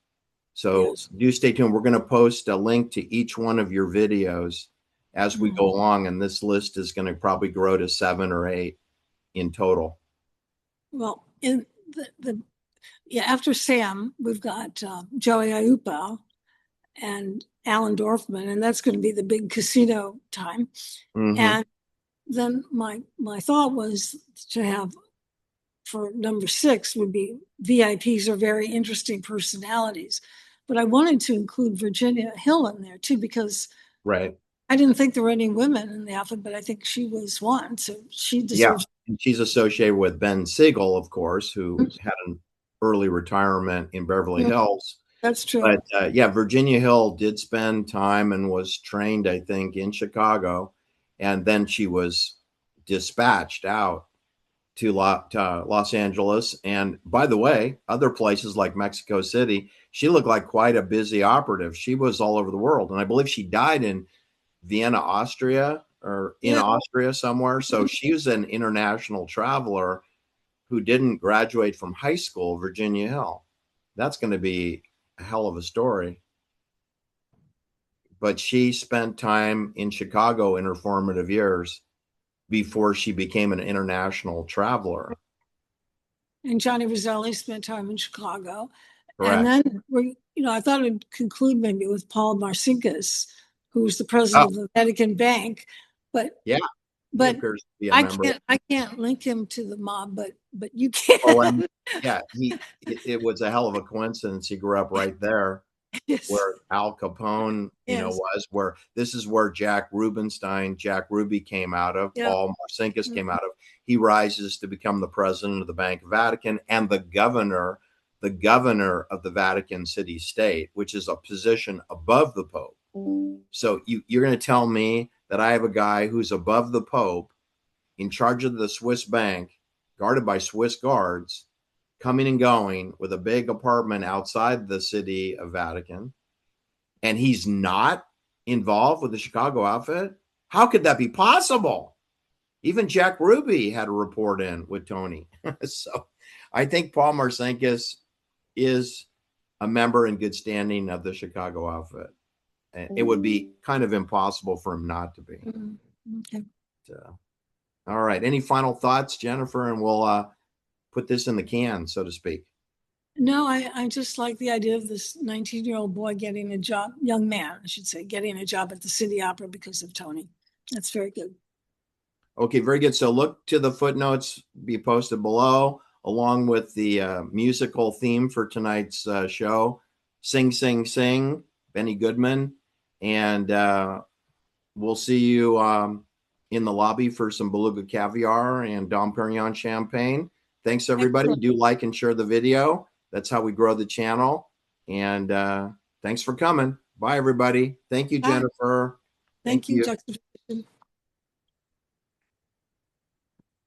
So do stay tuned. We're going to post a link to each one of your videos as we go along, and this list is going to probably grow to 7 or 8 in total. Well, in after Sam, we've got Joey Ayupa and Alan Dorfman, and that's going to be the big casino time. And then my thought was to have, for number 6 would be VIPs or very interesting personalities. But I wanted to include Virginia Hill in there too, because I didn't think there were any women in the outfit, but I think she was one. So she deserves. Yeah, and she's associated with Ben Siegel, of course, who had an early retirement in Beverly Hills. That's true. But Virginia Hill did spend time and was trained, I think, in Chicago. And then she was dispatched out to Los Angeles. And by the way, other places like Mexico City, she looked like quite a busy operative. She was all over the world. And I believe she died in Vienna, Austria, or in Austria somewhere. So she was an international traveler who didn't graduate from high school, Virginia Hill. That's going to be a hell of a story. But she spent time in Chicago in her formative years before she became an international traveler. And Johnny Roselli spent time in Chicago. Correct. And then I thought I'd conclude maybe with Paul Marcinkus, who was the president of the Vatican Bank. But I can't link him to the mob, but you can. It was a hell of a coincidence. He grew up right there. Where Al Capone, was, where this is where Jack Ruby came out of, Paul Marcinkus came out of. He rises to become the president of the Bank of Vatican and the governor of the Vatican City State, which is a position above the Pope. So you're going to tell me that I have a guy who's above the Pope, in charge of the Swiss bank, guarded by Swiss guards, coming and going with a big apartment outside the city of Vatican, and he's not involved with the Chicago outfit? How could that be possible? Even Jack Ruby had a report in with Tony. So I think Paul Marcinkus is a member in good standing of the Chicago outfit. And it would be kind of impossible for him not to be. Okay. All right. Any final thoughts, Jennifer? And we'll put this in the can, so to speak. No, I just like the idea of this 19-year-old boy getting a job, young man, I should say, getting a job at the City Opera because of Tony. That's very good. Okay, very good. So look to the footnotes be posted below, along with the musical theme for tonight's show, Sing, Sing, Sing, Benny Goodman. And we'll see you in the lobby for some Beluga Caviar and Dom Perignon Champagne. Thanks, everybody. Excellent. Do like and share the video. That's how we grow the channel. And thanks for coming. Bye, everybody. Thank you, Bye. Jennifer. Thank you, Juxtaposition.